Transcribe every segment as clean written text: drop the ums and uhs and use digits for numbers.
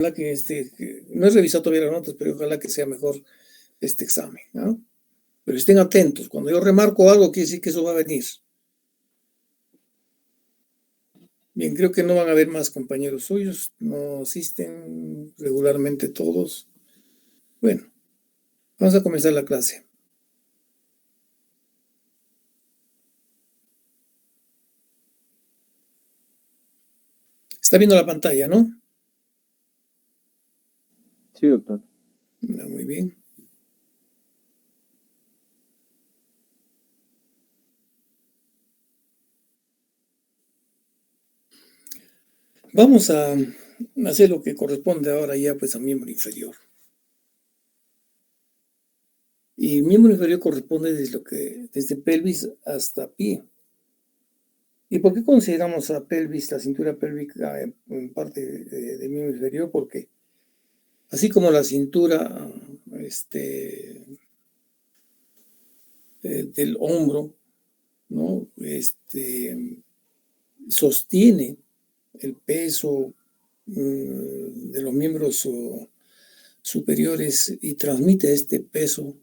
Ojalá que no he revisado todavía las notas, pero ojalá que sea mejor este examen, ¿no? Pero estén atentos, cuando yo remarco algo, quiere decir que eso va a venir. Bien, creo que no van a haber más compañeros suyos, no asisten regularmente todos. Bueno, vamos a comenzar la clase. Está viendo la pantalla, ¿no? Sí, doctor. Muy bien. Vamos a hacer lo que corresponde ahora ya pues a miembro inferior. Y miembro inferior corresponde desde pelvis hasta pie. ¿Y por qué consideramos a pelvis, la cintura pélvica, en parte de miembro inferior? Porque así como la cintura del hombro, ¿no? Sostiene el peso de los miembros superiores y transmite este peso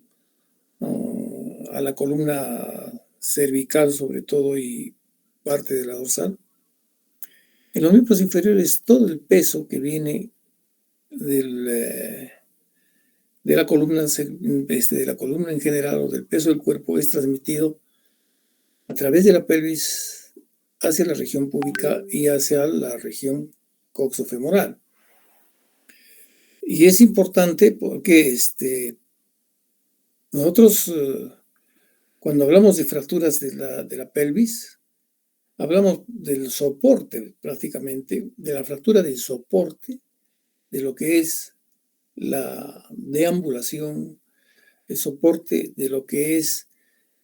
a la columna cervical sobre todo y parte de la dorsal. En los miembros inferiores todo el peso que viene de la columna, de la columna en general o del peso del cuerpo es transmitido a través de la pelvis hacia la región púbica y hacia la región coxofemoral. Y es importante porque nosotros cuando hablamos de fracturas de la pelvis, hablamos del soporte prácticamente, de la fractura del soporte, de lo que es la deambulación, el soporte de lo que es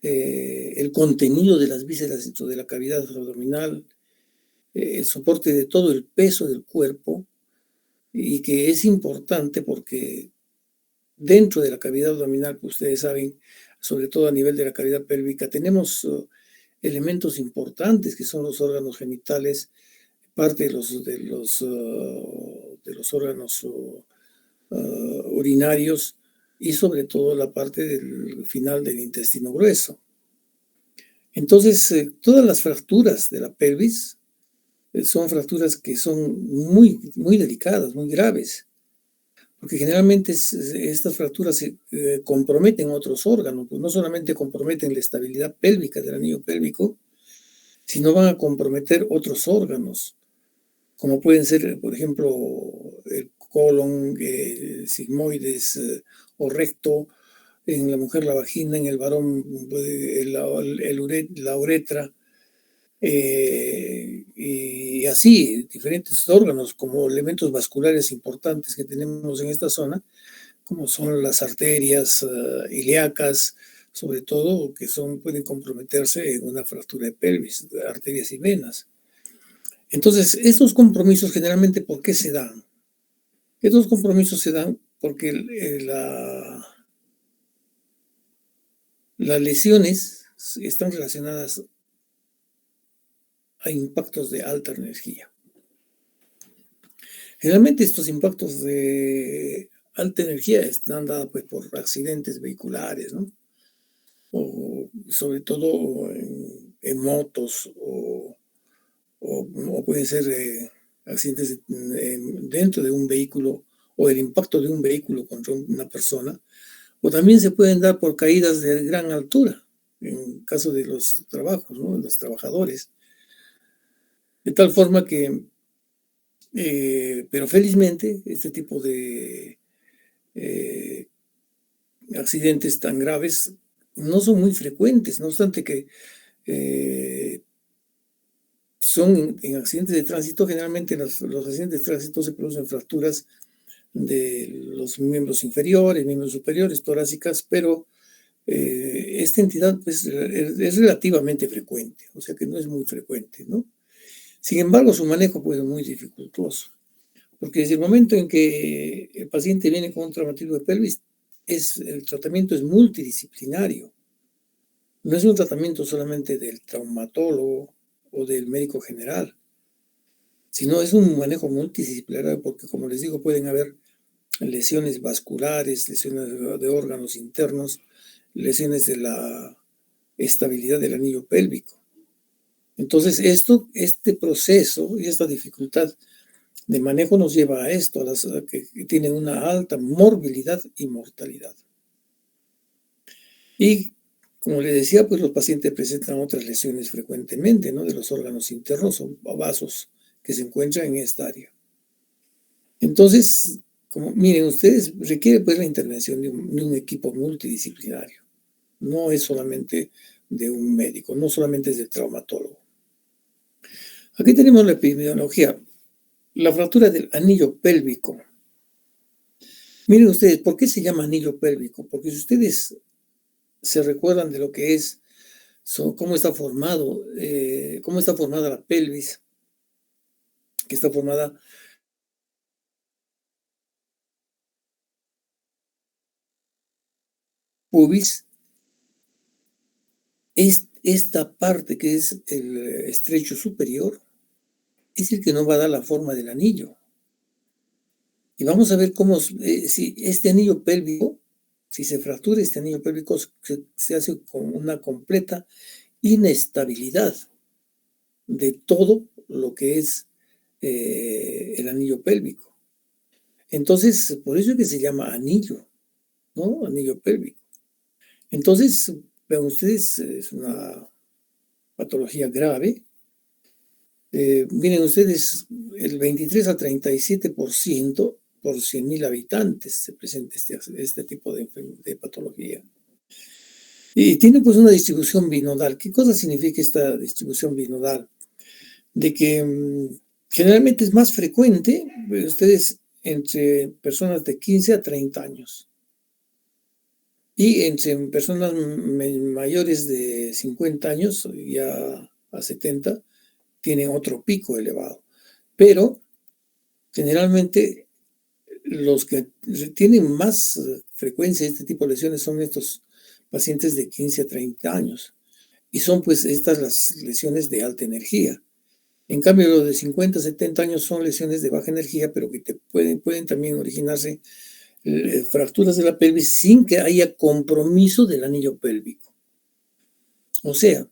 el contenido de las vísceras dentro de la cavidad abdominal, el soporte de todo el peso del cuerpo, y que es importante porque dentro de la cavidad abdominal, pues ustedes saben, sobre todo a nivel de la cavidad pélvica, tenemos elementos importantes que son los órganos genitales, parte de los órganos urinarios y sobre todo la parte del final del intestino grueso. Entonces, todas las fracturas de la pelvis son fracturas que son muy, muy delicadas, muy graves, porque generalmente estas fracturas comprometen otros órganos, pues no solamente comprometen la estabilidad pélvica del anillo pélvico, sino van a comprometer otros órganos, como pueden ser, por ejemplo, el colon, el sigmoides o recto, en la mujer la vagina, en el varón la uretra, y así diferentes órganos como elementos vasculares importantes que tenemos en esta zona, como son las arterias ilíacas, sobre todo, que pueden comprometerse en una fractura de pelvis, de arterias y venas. Entonces, estos compromisos generalmente, ¿por qué se dan? Estos compromisos se dan porque las lesiones están relacionadas a impactos de alta energía. Generalmente estos impactos de alta energía están dados pues, por accidentes vehiculares, ¿no? O sobre todo en motos o pueden ser accidentes dentro de un vehículo o el impacto de un vehículo contra una persona, o también se pueden dar por caídas de gran altura, en caso de los trabajos, ¿no? De los trabajadores. De tal forma que, pero felizmente, este tipo de accidentes tan graves no son muy frecuentes, no obstante que son en accidentes de tránsito, generalmente los accidentes de tránsito se producen fracturas de los miembros inferiores, miembros superiores, torácicas, pero esta entidad pues, es relativamente frecuente, o sea que no es muy frecuente, ¿no? Sin embargo, su manejo puede ser muy dificultoso, porque desde el momento en que el paciente viene con un traumatismo de pelvis, el tratamiento es multidisciplinario. No es un tratamiento solamente del traumatólogo o del médico general. sino es un manejo multidisciplinario porque, como les digo, pueden haber lesiones vasculares, lesiones de órganos internos, lesiones de la estabilidad del anillo pélvico. Entonces, este proceso y esta dificultad de manejo nos lleva a esto, a que tienen una alta morbilidad y mortalidad. Y como le decía, pues los pacientes presentan otras lesiones frecuentemente, ¿no? De los órganos internos o vasos que se encuentran en esta área. Entonces, como miren ustedes, requiere pues la intervención de un equipo multidisciplinario. No es solamente de un médico, no solamente es del traumatólogo. Aquí tenemos la epidemiología, la fractura del anillo pélvico. Miren ustedes, ¿por qué se llama anillo pélvico? Porque si ustedes se recuerdan de lo que es, cómo está formada la pelvis, que está formada pubis, es esta parte que es el estrecho superior, es el que nos va a dar la forma del anillo. Y vamos a ver cómo, si este anillo pélvico, si se fractura este anillo pélvico, se hace con una completa inestabilidad de todo lo que es el anillo pélvico. Entonces, por eso es que se llama anillo, ¿no? Anillo pélvico. Entonces, vean ustedes, es una patología grave. Miren ustedes, el 23 a 37% por 100.000 habitantes se presenta este tipo de patología. Y tiene pues una distribución binodal. ¿Qué cosa significa esta distribución binodal? De que generalmente es más frecuente, ustedes, entre personas de 15 a 30 años. Y entre personas mayores de 50 años, ya a 70, tienen otro pico elevado. Pero generalmente los que tienen más frecuencia de este tipo de lesiones son estos pacientes de 15 a 30 años. Y son pues estas las lesiones de alta energía. En cambio, los de 50 a 70 años son lesiones de baja energía, pero que pueden también originarse fracturas de la pelvis sin que haya compromiso del anillo pélvico. O sea,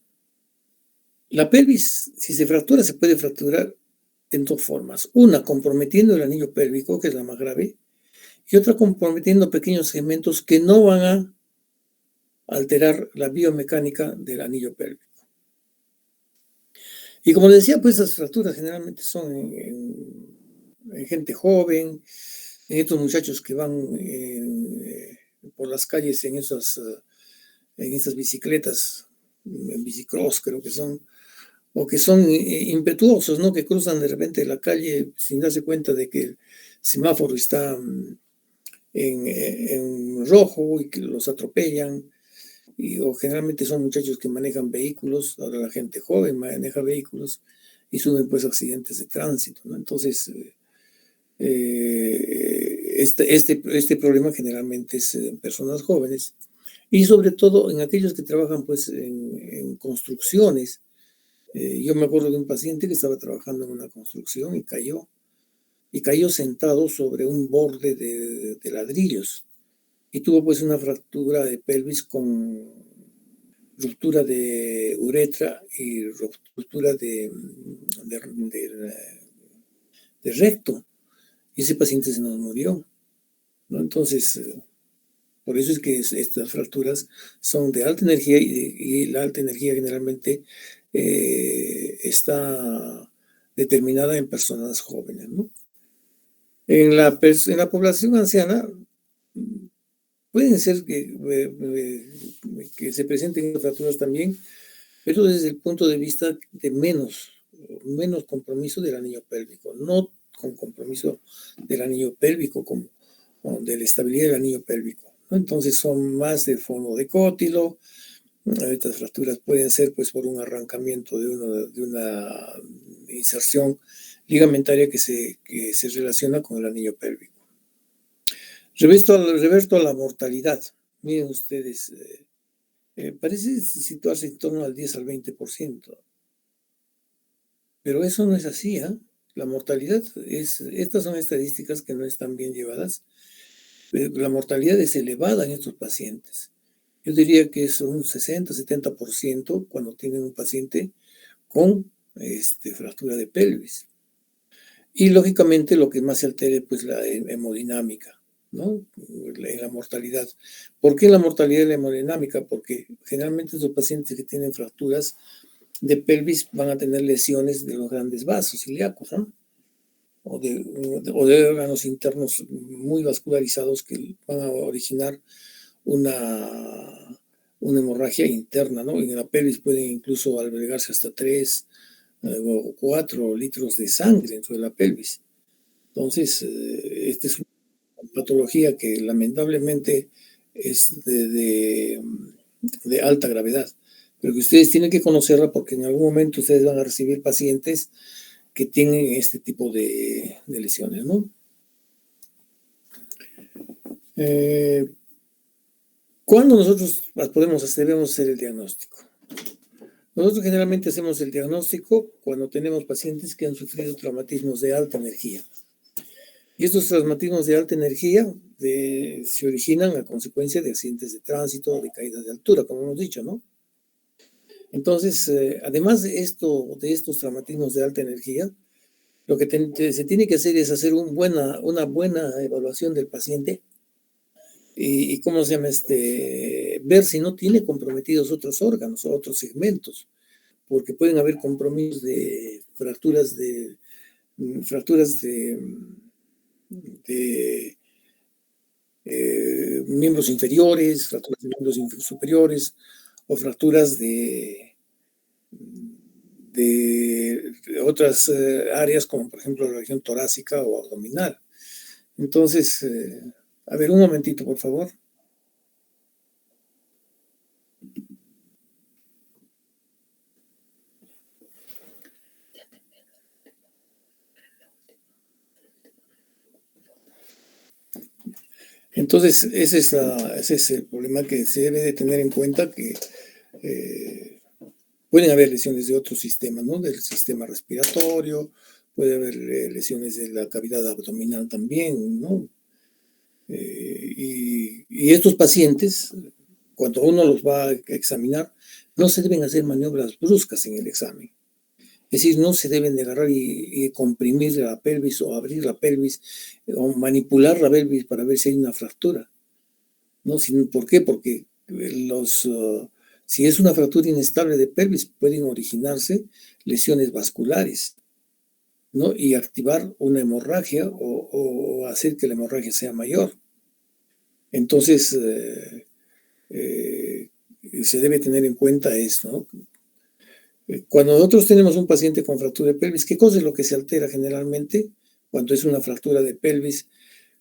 la pelvis, si se fractura, se puede fracturar en dos formas. Una, comprometiendo el anillo pélvico, que es la más grave, y otra, comprometiendo pequeños segmentos que no van a alterar la biomecánica del anillo pélvico. Y como les decía, pues esas fracturas generalmente son en gente joven, en estos muchachos que van por las calles en esas bicicletas, en bicicross creo que son, o que son impetuosos, ¿no? Que cruzan de repente la calle sin darse cuenta de que el semáforo está en rojo y que los atropellan. O generalmente son muchachos que manejan vehículos, ahora la gente joven maneja vehículos y suben pues accidentes de tránsito, ¿no? Entonces, este problema generalmente es en personas jóvenes y sobre todo en aquellos que trabajan pues en construcciones. Yo me acuerdo de un paciente que estaba trabajando en una construcción y cayó sentado sobre un borde de ladrillos y tuvo pues una fractura de pelvis con ruptura de uretra y ruptura de recto. Y ese paciente se nos murió, ¿no? Entonces, por eso es que estas fracturas son de alta energía y la alta energía generalmente está determinada en personas jóvenes, ¿no? En la población anciana pueden ser que se presenten fracturas también, pero desde el punto de vista de menos compromiso del anillo pélvico, no con compromiso del anillo pélvico, como de la estabilidad del anillo pélvico, ¿no? Entonces son más de fondo de cótilo. Estas fracturas pueden ser pues por un arrancamiento de una inserción ligamentaria que se relaciona con el anillo pélvico. Reverto a la mortalidad. Miren ustedes, parece situarse en torno al 10 al 20%. Pero eso no es así, ¿eh? La mortalidad estas son estadísticas que no están bien llevadas. La mortalidad es elevada en estos pacientes. Yo diría que es un 60-70% cuando tienen un paciente con fractura de pelvis. Y lógicamente lo que más se altere pues la hemodinámica, ¿no? En la mortalidad. ¿Por qué la mortalidad y la hemodinámica? Porque generalmente los pacientes que tienen fracturas de pelvis van a tener lesiones de los grandes vasos ilíacos, ¿no? O de órganos internos muy vascularizados que van a originar una hemorragia interna, ¿no? En la pelvis pueden incluso albergarse hasta 3 o 4 litros de sangre dentro de la pelvis. Entonces, esta es una patología que lamentablemente es de alta gravedad, pero que ustedes tienen que conocerla porque en algún momento ustedes van a recibir pacientes que tienen este tipo de lesiones, ¿no? ¿Cuándo nosotros debemos hacer el diagnóstico? Nosotros generalmente hacemos el diagnóstico cuando tenemos pacientes que han sufrido traumatismos de alta energía. Y estos traumatismos de alta energía se originan a consecuencia de accidentes de tránsito, de caídas de altura, como hemos dicho, ¿no? Entonces, además de estos traumatismos de alta energía, lo que se tiene que hacer es hacer una buena evaluación del paciente y ¿cómo se llama? Ver si no tiene comprometidos otros órganos o otros segmentos, porque pueden haber compromisos de fracturas de miembros inferiores, fracturas de miembros superiores o fracturas de otras áreas como por ejemplo la región torácica o abdominal. Entonces, a ver, un momentito, por favor. Entonces, ese es el problema que se debe de tener en cuenta, que pueden haber lesiones de otros sistemas, ¿no? Del sistema respiratorio, puede haber lesiones de la cavidad abdominal también, ¿no? Y estos pacientes, cuando uno los va a examinar, no se deben hacer maniobras bruscas en el examen. Es decir, no se deben de agarrar y comprimir la pelvis o abrir la pelvis o manipular la pelvis para ver si hay una fractura, ¿no? ¿Por qué? Porque si es una fractura inestable de pelvis, pueden originarse lesiones vasculares, ¿no? Y activar una hemorragia o hacer que la hemorragia sea mayor. Entonces, se debe tener en cuenta eso, ¿no? Cuando nosotros tenemos un paciente con fractura de pelvis, ¿qué cosa es lo que se altera generalmente? Cuando es una fractura de pelvis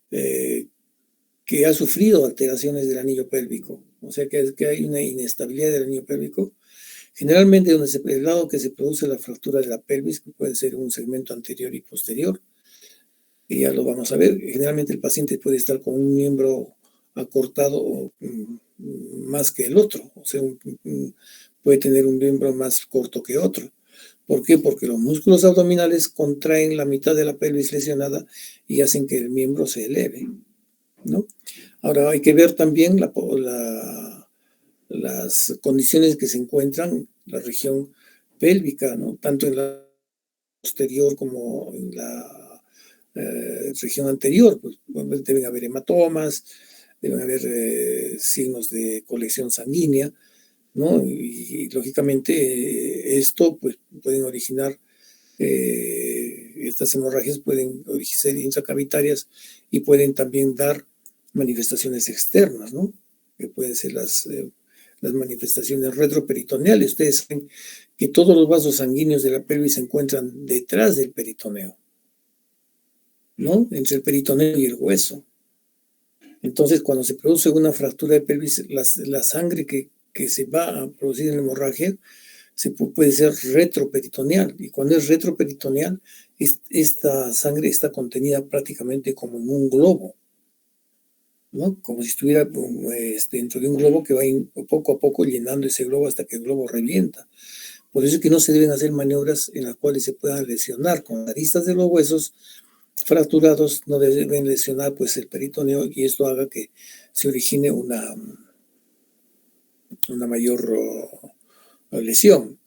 que ha sufrido alteraciones del anillo pélvico, o sea que hay una inestabilidad del anillo pélvico. Generalmente el lado que se produce la fractura de la pelvis, que puede ser un segmento anterior y posterior, y ya lo vamos a ver. Generalmente el paciente puede estar con un miembro acortado más que el otro, o sea, puede tener un miembro más corto que otro. ¿Por qué? Porque los músculos abdominales contraen la mitad de la pelvis lesionada y hacen que el miembro se eleve, ¿no? Ahora hay que ver también las condiciones que se encuentran en la región pélvica, ¿no? Tanto en la posterior como en la región anterior. Pues deben haber hematomas, deben haber signos de colección sanguínea, ¿no? Y lógicamente esto pues pueden originar estas hemorragias pueden ser intracavitarias y pueden también dar manifestaciones externas, ¿no? Que pueden ser las manifestaciones retroperitoneales. Ustedes saben que todos los vasos sanguíneos de la pelvis se encuentran detrás del peritoneo, ¿no? Entre el peritoneo y el hueso. Entonces, cuando se produce una fractura de pelvis, la sangre que se va a producir en la hemorragia puede ser retroperitoneal. Y cuando es retroperitoneal, esta sangre está contenida prácticamente como en un globo, ¿no? Como si estuviera dentro de un globo que va poco a poco llenando ese globo hasta que el globo revienta. Por eso es que no se deben hacer maniobras en las cuales se puedan lesionar con aristas de los huesos fracturados, no deben lesionar pues el peritoneo y esto haga que se origine una mayor lesión.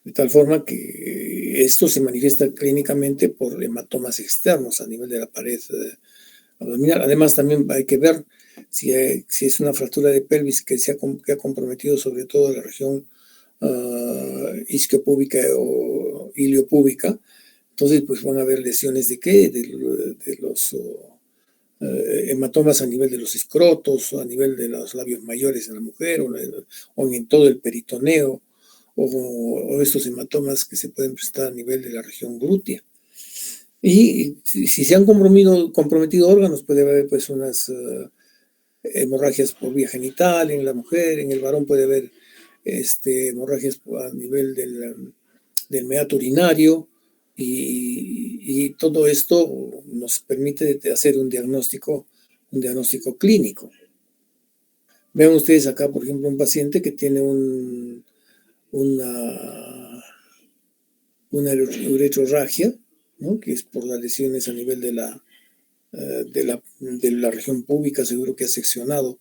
De tal forma que esto se manifiesta clínicamente por hematomas externos a nivel de la pared abdominal. Además, también hay que ver si es una fractura de pelvis que ha comprometido sobre todo la región isquiopúbica o iliopúbica. Entonces, pues van a haber lesiones de qué? De los hematomas a nivel de los escrotos, o a nivel de los labios mayores en la mujer, o en todo el peritoneo, o estos hematomas que se pueden presentar a nivel de la región glútea. Y si se han comprometido órganos, puede haber pues unas hemorragias por vía genital en la mujer, en el varón puede haber hemorragias a nivel del meato urinario, y todo esto nos permite hacer un diagnóstico clínico. Vean ustedes acá, por ejemplo, un paciente que tiene una uretrorragia, ¿no? Que es por las lesiones a nivel de la región púbica, seguro que ha seccionado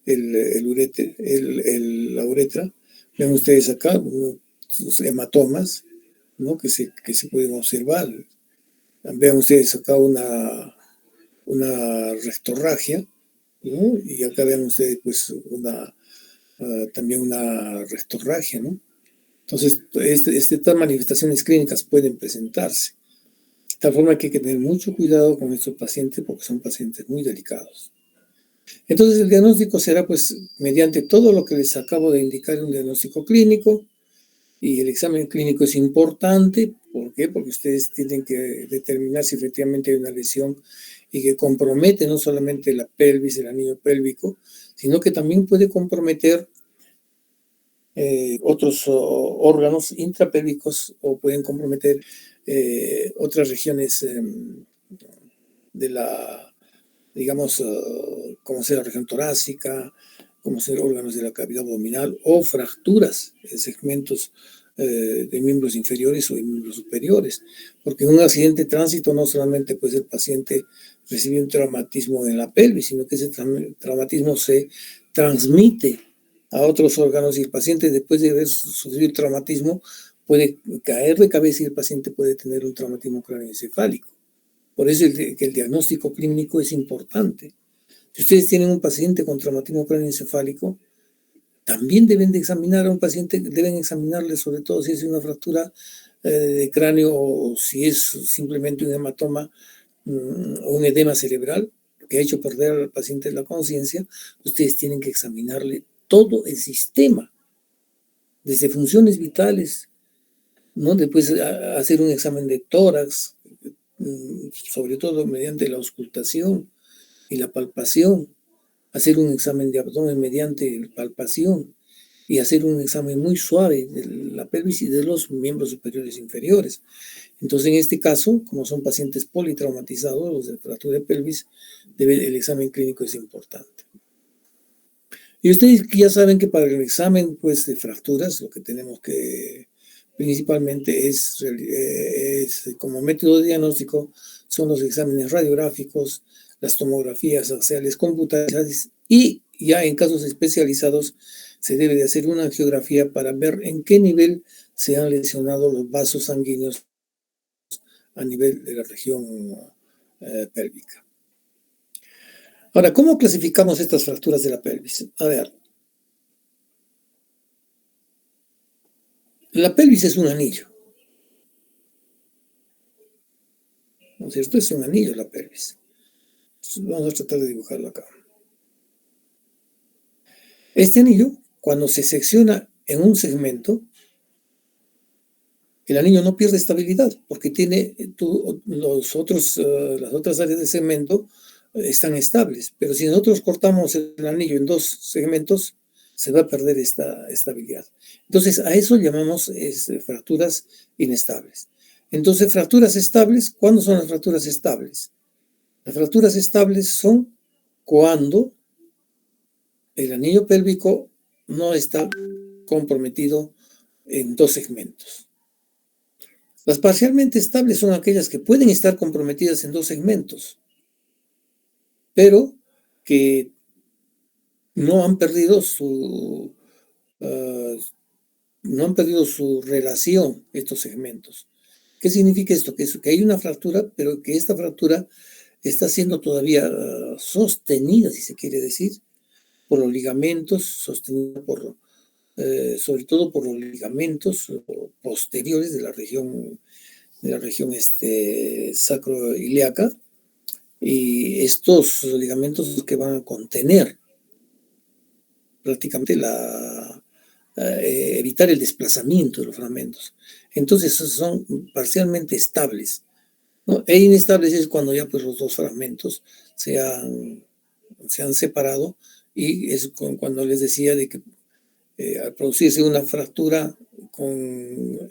la uretra. Vean ustedes acá sus hematomas, ¿no? que se pueden observar. Vean ustedes acá una rectorragia, ¿no? Y acá vean ustedes pues también una rectorragia, ¿no? Entonces, estas manifestaciones clínicas pueden presentarse. De tal forma que hay que tener mucho cuidado con estos pacientes porque son pacientes muy delicados. Entonces, el diagnóstico será pues mediante todo lo que les acabo de indicar, un diagnóstico clínico, y el examen clínico es importante. ¿Por qué? Porque ustedes tienen que determinar si efectivamente hay una lesión y que compromete no solamente la pelvis, el anillo pélvico, sino que también puede comprometer otros órganos intrapélvicos, o pueden comprometer otras regiones de la, digamos, como sea la región torácica, como ser órganos de la cavidad abdominal, o fracturas en segmentos de miembros inferiores o de miembros superiores. Porque en un accidente de tránsito no solamente pues el paciente recibe un traumatismo en la pelvis, sino que ese traumatismo se transmite a otros órganos, y el paciente, después de haber sufrido el traumatismo, puede caer de cabeza y el paciente puede tener un traumatismo craneoencefálico. Por eso que el diagnóstico clínico es importante. Si ustedes tienen un paciente con traumatismo craneoencefálico, también deben de examinar a un paciente, deben examinarle sobre todo si es una fractura de cráneo o si es simplemente un hematoma o un edema cerebral que ha hecho perder al paciente la conciencia. Ustedes tienen que examinarle todo el sistema, desde funciones vitales, ¿no? Después hacer un examen de tórax, sobre todo mediante la auscultación y la palpación, hacer un examen de abdomen mediante palpación, y hacer un examen muy suave de la pelvis y de los miembros superiores e inferiores. Entonces, en este caso, como son pacientes politraumatizados, los de fractura de pelvis, el examen clínico es importante. Y ustedes ya saben que para el examen pues, de fracturas, lo que tenemos que principalmente es como método de diagnóstico, son los exámenes radiográficos, las tomografías axiales computarizadas, y ya en casos especializados se debe de hacer una angiografía para ver en qué nivel se han lesionado los vasos sanguíneos a nivel de la región pélvica. Ahora, ¿cómo clasificamos estas fracturas de la pelvis? A ver, la pelvis es un anillo, ¿no es cierto? Es un anillo la pelvis. Entonces, vamos a tratar de dibujarlo acá. Este anillo, cuando se secciona en un segmento, el anillo no pierde estabilidad porque tiene las otras áreas del segmento están estables. Pero si nosotros cortamos el anillo en dos segmentos, se va a perder esta estabilidad. Entonces, a eso llamamos fracturas inestables. Entonces, fracturas estables, ¿cuándo son las fracturas estables? Las fracturas estables son cuando el anillo pélvico no está comprometido en dos segmentos. Las parcialmente estables son aquellas que pueden estar comprometidas en dos segmentos, pero que no han perdido su relación, estos segmentos. ¿Qué significa esto? Que hay una fractura, pero que esta fractura está siendo todavía sostenida, si se quiere decir, por los ligamentos, sostenida sobre todo por los ligamentos posteriores de la región sacroiliaca, y estos ligamentos que van a contener prácticamente evitar el desplazamiento de los fragmentos. Entonces son parcialmente estables, ¿no? E inestables es cuando ya pues los dos fragmentos se han separado, y es cuando les decía de que al producirse una fractura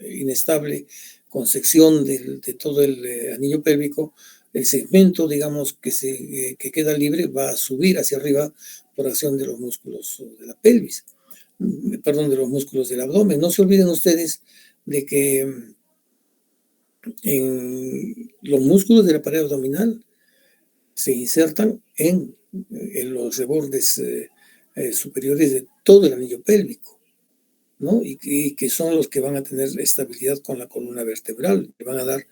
inestable con sección de todo el anillo pélvico, el segmento, digamos, que queda libre va a subir hacia arriba por acción de los músculos de la pelvis, perdón, de los músculos del abdomen. No se olviden ustedes de que en los músculos de la pared abdominal se insertan en los rebordes superiores de todo el anillo pélvico, ¿no? Y que son los que van a tener estabilidad con la columna vertebral, que van a dar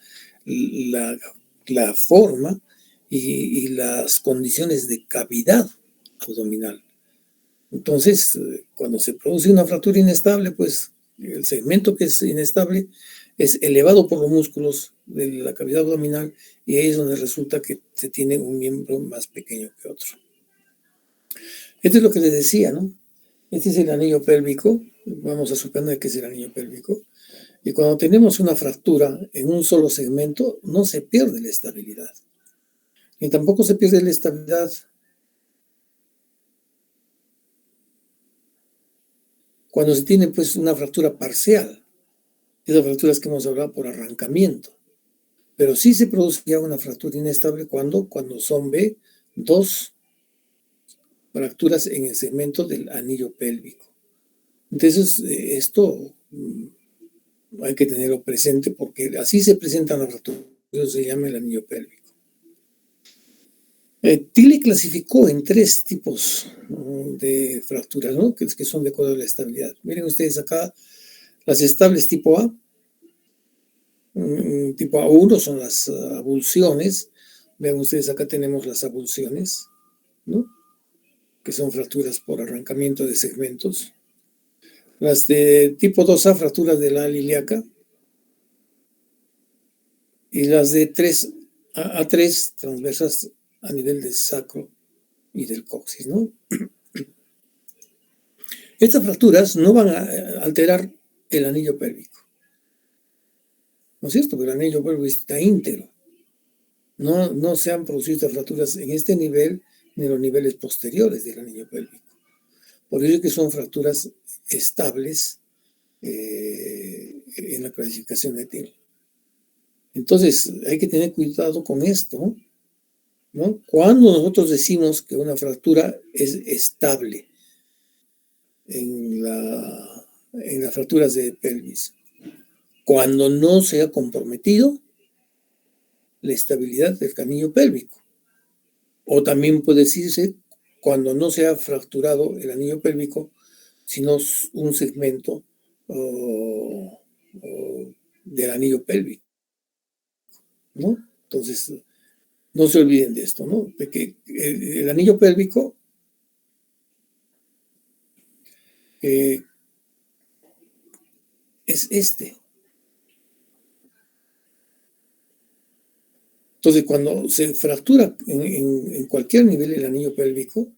la forma y las condiciones de cavidad abdominal. Entonces, cuando se produce una fractura inestable, pues el segmento que es inestable es elevado por los músculos de la cavidad abdominal, y ahí es donde resulta que se tiene un miembro más pequeño que otro. Esto es lo que les decía, ¿no? Este es el anillo pélvico, vamos a suponer que es el anillo pélvico, y cuando tenemos una fractura en un solo segmento, no se pierde la estabilidad, ni tampoco se pierde la estabilidad cuando se tiene pues una fractura parcial, esas fracturas que hemos hablado por arrancamiento. Pero sí se produce ya una fractura inestable cuando son dos fracturas en el segmento del anillo pélvico. Entonces, esto hay que tenerlo presente, porque así se presentan las fracturas, eso se llama el anillo pélvico. Tilly clasificó en 3 tipos de fracturas, ¿no? que son de acuerdo a la estabilidad. Miren ustedes acá, las estables tipo A. Tipo A1 son las avulsiones. Vean ustedes, acá tenemos las avulsiones, ¿no? Que son fracturas por arrancamiento de segmentos. Las de tipo 2A, fracturas de la ala ilíaca. Y las de A3, transversas a nivel del sacro y del coxis, ¿no? Estas fracturas no van a alterar el anillo pélvico, ¿no es cierto? Pero el anillo pélvico está íntegro. No se han producido estas fracturas en este nivel ni en los niveles posteriores del anillo pélvico. Por ello que son fracturas estables en la clasificación de Tilly. Entonces, hay que tener cuidado con esto, ¿no? Cuando nosotros decimos que una fractura es estable en las fracturas de pelvis, cuando no se ha comprometido la estabilidad del anillo pélvico. O también puede decirse cuando no se ha fracturado el anillo pélvico, sino un segmento del anillo pélvico, ¿no? Entonces, no se olviden de esto, ¿no? De que el anillo pélvico es este. Entonces, cuando se fractura en cualquier nivel el anillo pélvico,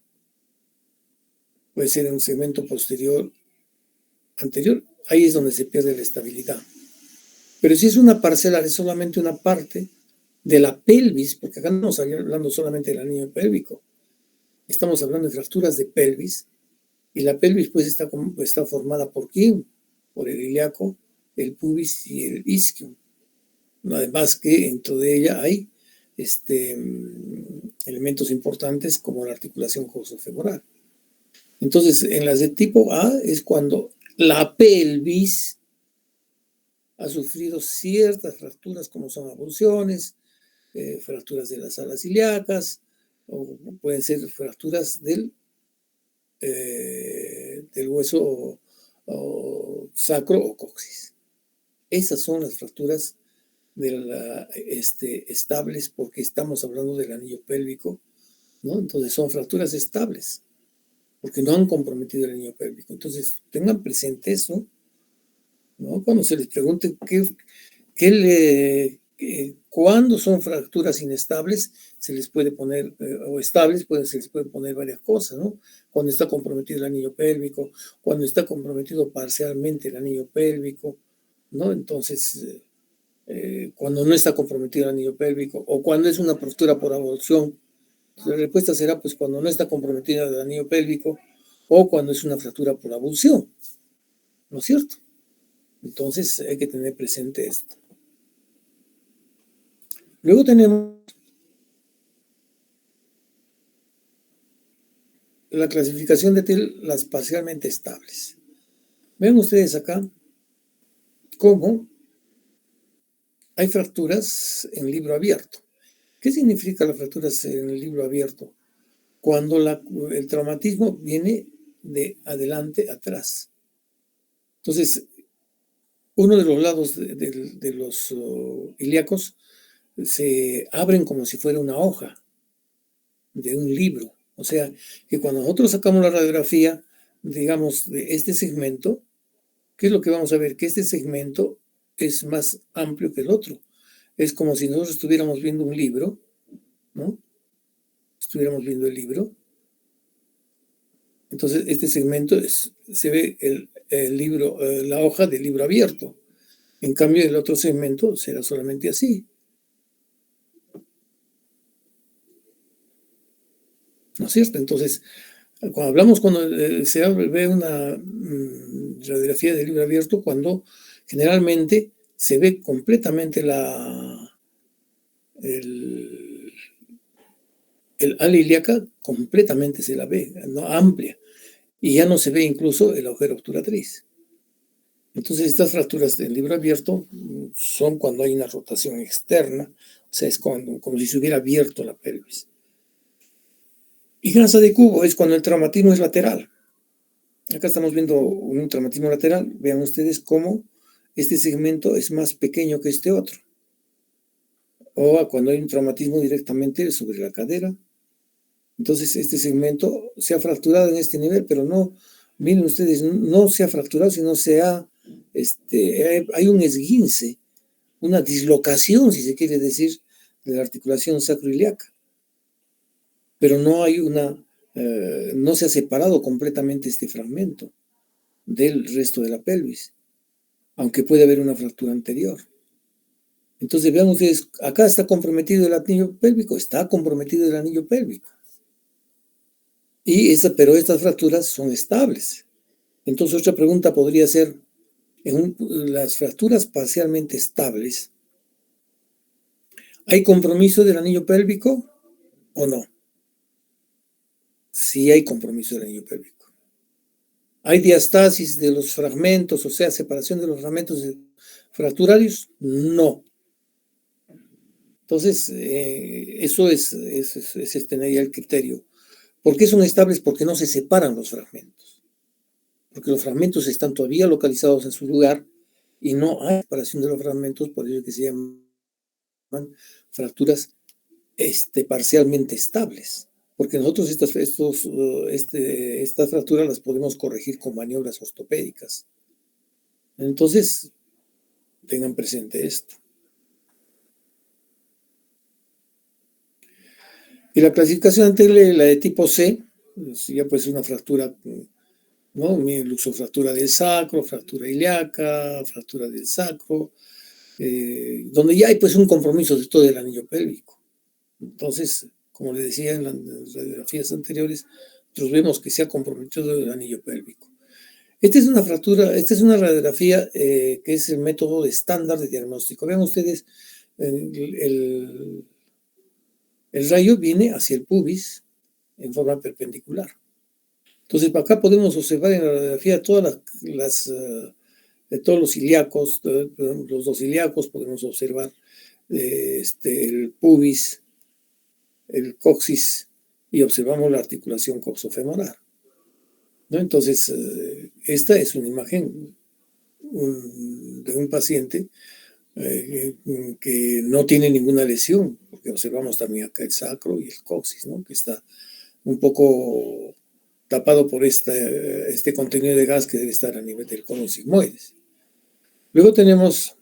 puede ser en un segmento posterior, anterior, ahí es donde se pierde la estabilidad. Pero si es una parcelar, es solamente una parte de la pelvis, porque acá no estamos hablando solamente del anillo pélvico, estamos hablando de fracturas de pelvis, y la pelvis pues está formada ¿por quién? Por el ilíaco, el pubis y el isquium. Además que dentro de ella hay elementos importantes como la articulación coxofemoral. Entonces, en las de tipo A es cuando la pelvis ha sufrido ciertas fracturas como son abulsiones, fracturas de las alas ilíacas, o pueden ser fracturas del hueso sacro o coxis. Esas son las fracturas estables, porque estamos hablando del anillo pélvico, ¿no? Entonces son fracturas estables, porque no han comprometido el anillo pélvico. Entonces tengan presente eso, ¿no? Cuando se les pregunte cuando son fracturas inestables, se les puede poner, o estables, se les puede poner varias cosas, ¿no? Cuando está comprometido el anillo pélvico, cuando está comprometido parcialmente el anillo pélvico, ¿no? Entonces, cuando no está comprometido el anillo pélvico, o cuando es una fractura por abulsión, la respuesta será pues cuando no está comprometido el anillo pélvico, o cuando es una fractura por abulsión, ¿no es cierto? Entonces hay que tener presente esto. Luego tenemos la clasificación de las parcialmente estables. Ven ustedes acá cómo hay fracturas en libro abierto. ¿Qué significa las fracturas en el libro abierto? Cuando el traumatismo viene de adelante a atrás. Entonces, uno de los lados de los ilíacos se abren como si fuera una hoja de un libro. O sea, que cuando nosotros sacamos la radiografía, digamos, de este segmento, ¿qué es lo que vamos a ver? Que este segmento es más amplio que el otro. Es como si nosotros estuviéramos viendo un libro, ¿no? Estuviéramos viendo el libro. Entonces, este segmento se ve el libro, la hoja del libro abierto. En cambio, el otro segmento será solamente así. ¿No es cierto? Entonces, cuando se ve una radiografía del libro abierto, cuando generalmente se ve completamente el ala ilíaca, completamente se la ve, ¿no? Amplia, y ya no se ve incluso el agujero obturatriz. Entonces, estas fracturas del libro abierto son cuando hay una rotación externa, o sea, es como si se hubiera abierto la pelvis. Y grasa de cubo es cuando el traumatismo es lateral. Acá estamos viendo un traumatismo lateral. Vean ustedes cómo este segmento es más pequeño que este otro. O cuando hay un traumatismo directamente sobre la cadera. Entonces este segmento se ha fracturado en este nivel, pero no, miren ustedes, no se ha fracturado, sino hay un esguince, una dislocación, si se quiere decir, de la articulación sacroiliaca. Pero no hay no se ha separado completamente este fragmento del resto de la pelvis, aunque puede haber una fractura anterior. Entonces vean ustedes, acá está comprometido el anillo pélvico, está comprometido el anillo pélvico. Pero estas fracturas son estables. Entonces otra pregunta podría ser, en las fracturas parcialmente estables, ¿hay compromiso del anillo pélvico o no? Sí hay compromiso del anillo pélvico. ¿Hay diastasis de los fragmentos, o sea, separación de los fragmentos fracturarios? No. Entonces, eso es tener ya el criterio. ¿Por qué son estables? Porque no se separan los fragmentos. Porque los fragmentos están todavía localizados en su lugar y no hay separación de los fragmentos, por ello que se llaman fracturas parcialmente estables. Porque nosotros estas fracturas las podemos corregir con maniobras ortopédicas. Entonces, tengan presente esto. Y la clasificación anterior, la de tipo C, ya pues una fractura, ¿no? Luxofractura del sacro, fractura ilíaca, fractura del sacro, donde ya hay pues un compromiso de todo el anillo pélvico. Entonces, como les decía en las radiografías anteriores, nosotros vemos que se ha comprometido el anillo pélvico. Esta es una radiografía que es el método estándar de diagnóstico. Vean ustedes, el rayo viene hacia el pubis en forma perpendicular. Entonces, acá podemos observar en la radiografía todas las de todos los ilíacos, los dos ilíacos, podemos observar el pubis, el coxis, y observamos la articulación coxofemoral, ¿no? Entonces, esta es una imagen de un paciente que no tiene ninguna lesión, porque observamos también acá el sacro y el coxis, ¿no? Que está un poco tapado por este contenido de gas que debe estar a nivel del cono sigmoides. Luego tenemos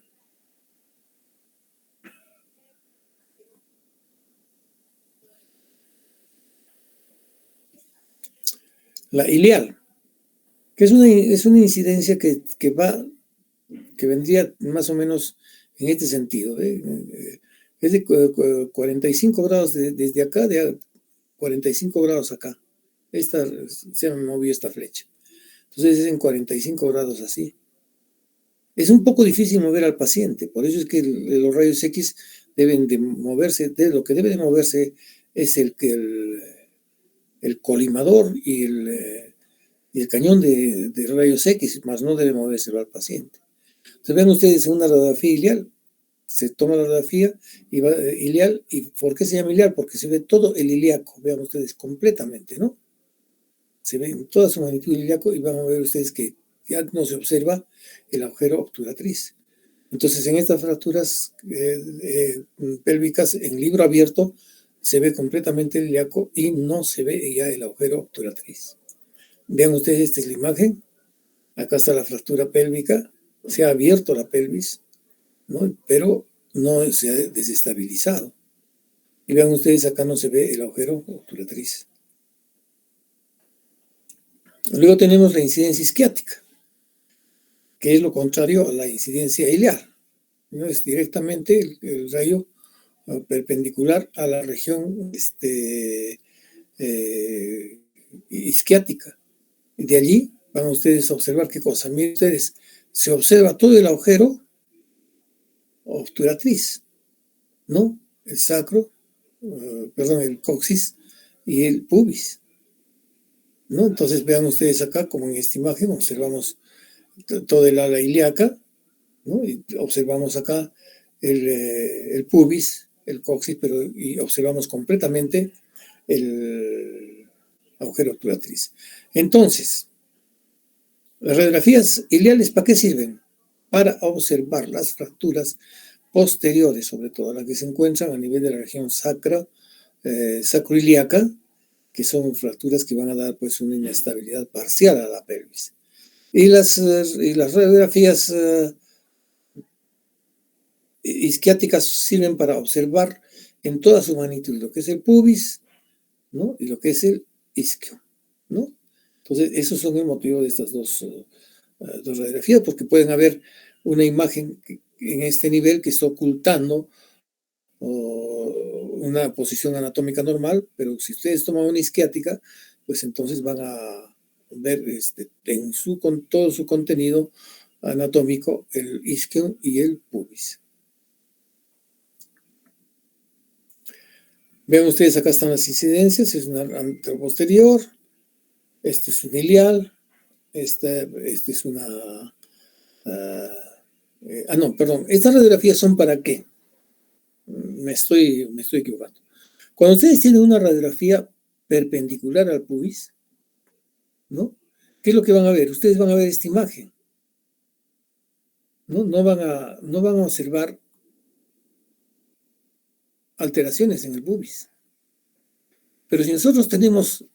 la ilial, que es una incidencia que vendría más o menos en este sentido. Es de 45 grados desde acá, de 45 grados acá. Se me movió esta flecha. Entonces es en 45 grados así. Es un poco difícil mover al paciente, por eso es que los rayos X deben de moverse, lo que debe de moverse es el colimador y el cañón de rayos X, más no debe moverse al paciente. Entonces ven ustedes una radiografía ilial, se toma la radiografía ilial, ¿y por qué se llama ilial? Porque se ve todo el ilíaco, vean ustedes completamente, ¿no? Se ve en toda su magnitud el ilíaco y van a ver ustedes que ya no se observa el agujero obturatriz. Entonces, en estas fracturas pélvicas, en libro abierto, se ve completamente el ilíaco y no se ve ya el agujero obturatriz. Vean ustedes, esta es la imagen. Acá está la fractura pélvica, se ha abierto la pelvis, ¿no? Pero no se ha desestabilizado. Y vean ustedes, acá no se ve el agujero obturatriz. Luego tenemos la incidencia isquiática, que es lo contrario a la incidencia iliar, ¿no? Es directamente el rayo perpendicular a la región isquiática. Y de allí van ustedes a observar qué cosa. Miren ustedes, se observa todo el agujero obturatriz, ¿no? El sacro, el coxis y el pubis, ¿no? Entonces vean ustedes acá, como en esta imagen, observamos toda el ala ilíaca, ¿no? Y observamos acá el pubis, el coxis, y observamos completamente el agujero obturatriz. Entonces, las radiografías iliales, ¿para qué sirven? Para observar las fracturas posteriores, sobre todo las que se encuentran a nivel de la región sacroiliaca, que son fracturas que van a dar pues una inestabilidad parcial a la pelvis. Y las radiografías isquiáticas sirven para observar en toda su magnitud lo que es el pubis, ¿no? Y lo que es el isquio, ¿no? Entonces, esos son el motivo de estas dos radiografías, porque pueden haber una imagen en este nivel que está ocultando una posición anatómica normal, pero si ustedes toman una isquiática, pues entonces van a ver con todo su contenido anatómico el isquio y el pubis. Vean ustedes, acá están las incidencias, es una anteroposterior, este es un ilial, este es una... no, perdón, estas radiografías son para qué. Me estoy equivocando. Cuando ustedes tienen una radiografía perpendicular al pubis, ¿no? ¿Qué es lo que van a ver? Ustedes van a ver esta imagen, ¿no? No van a observar alteraciones en el pubis. Pero si nosotros tenemos,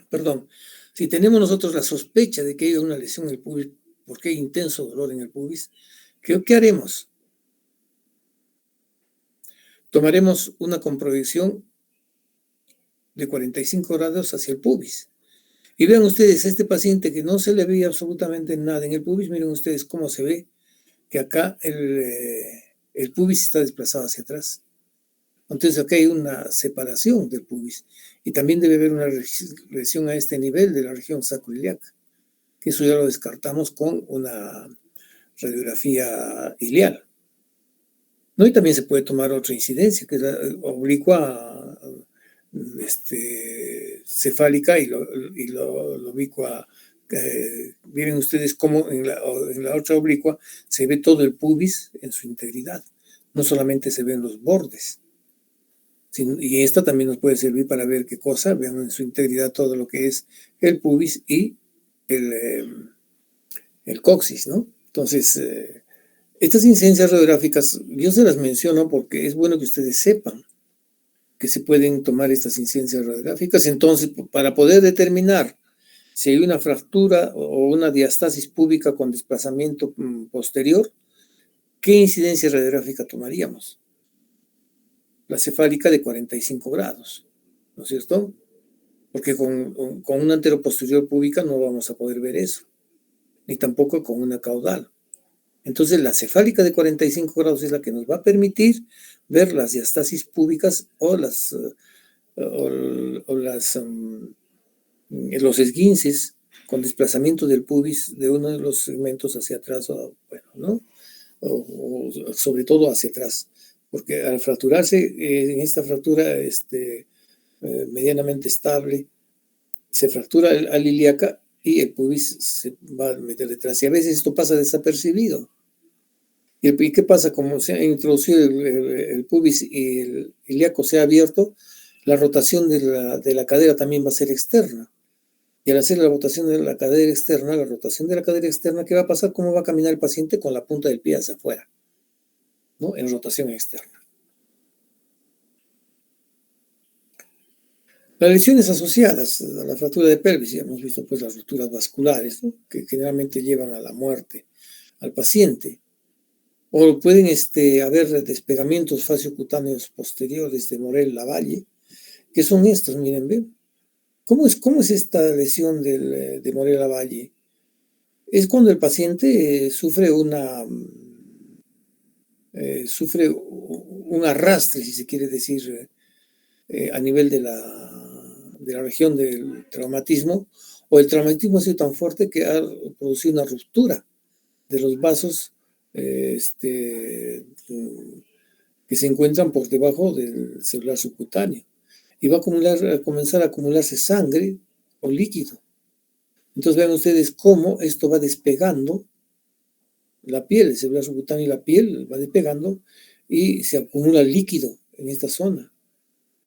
perdón, si tenemos nosotros la sospecha de que hay una lesión en el pubis, porque hay intenso dolor en el pubis, ¿qué haremos? Tomaremos una comproyección de 45 grados hacia el pubis. Y vean ustedes, a este paciente que no se le veía absolutamente nada en el pubis, miren ustedes cómo se ve que acá el pubis está desplazado hacia atrás. Entonces acá hay una separación del pubis. Y también debe haber una lesión a este nivel de la región sacroiliaca, que eso ya lo descartamos con una radiografía ilial, ¿no? Y también se puede tomar otra incidencia, que es la oblicua cefálica y la oblicua miren ustedes cómo en la otra oblicua se ve todo el pubis en su integridad. No solamente se ven los bordes. Y esta también nos puede servir para ver qué cosa, vean en su integridad todo lo que es el pubis y el coxis, ¿no? Entonces, estas incidencias radiográficas, yo se las menciono porque es bueno que ustedes sepan que se pueden tomar estas incidencias radiográficas. Entonces, para poder determinar si hay una fractura o una diastasis púbica con desplazamiento posterior, ¿qué incidencia radiográfica tomaríamos? La cefálica de 45 grados, ¿no es cierto? Porque con una anteroposterior púbica no vamos a poder ver eso, ni tampoco con una caudal. Entonces, la cefálica de 45 grados es la que nos va a permitir ver las diastasis púbicas o los esguinces con desplazamiento del pubis de uno de los segmentos hacia atrás, bueno, ¿no? O sobre todo hacia atrás, porque al fracturarse, en esta fractura medianamente estable, se fractura al ilíaca y el pubis se va a meter detrás. Y a veces esto pasa desapercibido. ¿Y qué pasa? Como se ha introducido el pubis y el ilíaco se ha abierto, la rotación de la cadera también va a ser externa. Y al hacer la rotación de la cadera externa, ¿qué va a pasar? ¿Cómo va a caminar el paciente con la punta del pie hacia afuera? ¿No? En rotación externa. Las lesiones asociadas a la fractura de pelvis, ya hemos visto pues las rupturas vasculares, ¿no? Que generalmente llevan a la muerte al paciente. O pueden haber despegamientos fasciocutáneos posteriores de Morel-Lavalle, que son estos, miren, ¿ven? ¿Cómo es esta lesión de Morel-Lavalle? Es cuando el paciente sufre un arrastre, si se quiere decir, a nivel de la región del traumatismo, o el traumatismo ha sido tan fuerte que ha producido una ruptura de los vasos que se encuentran por debajo del celular subcutáneo. Y va a comenzar a acumularse sangre o líquido. Entonces vean ustedes cómo esto va despegando la piel, el celular subcutáneo y la piel va despegando y se acumula líquido en esta zona,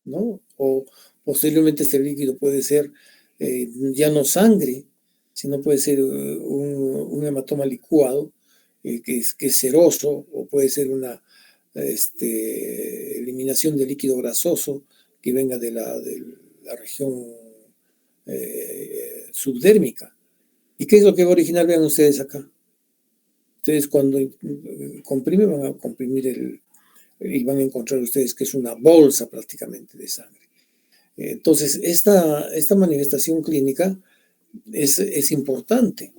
¿no? O posteriormente este líquido puede ser ya no sangre, sino puede ser un hematoma licuado que es seroso, o puede ser una eliminación de líquido grasoso que venga de la región subdérmica. ¿Y qué es lo que va a originar? Vean ustedes acá. Ustedes cuando comprimen van a comprimir y van a encontrar ustedes que es una bolsa prácticamente de sangre. Entonces, esta manifestación clínica es importante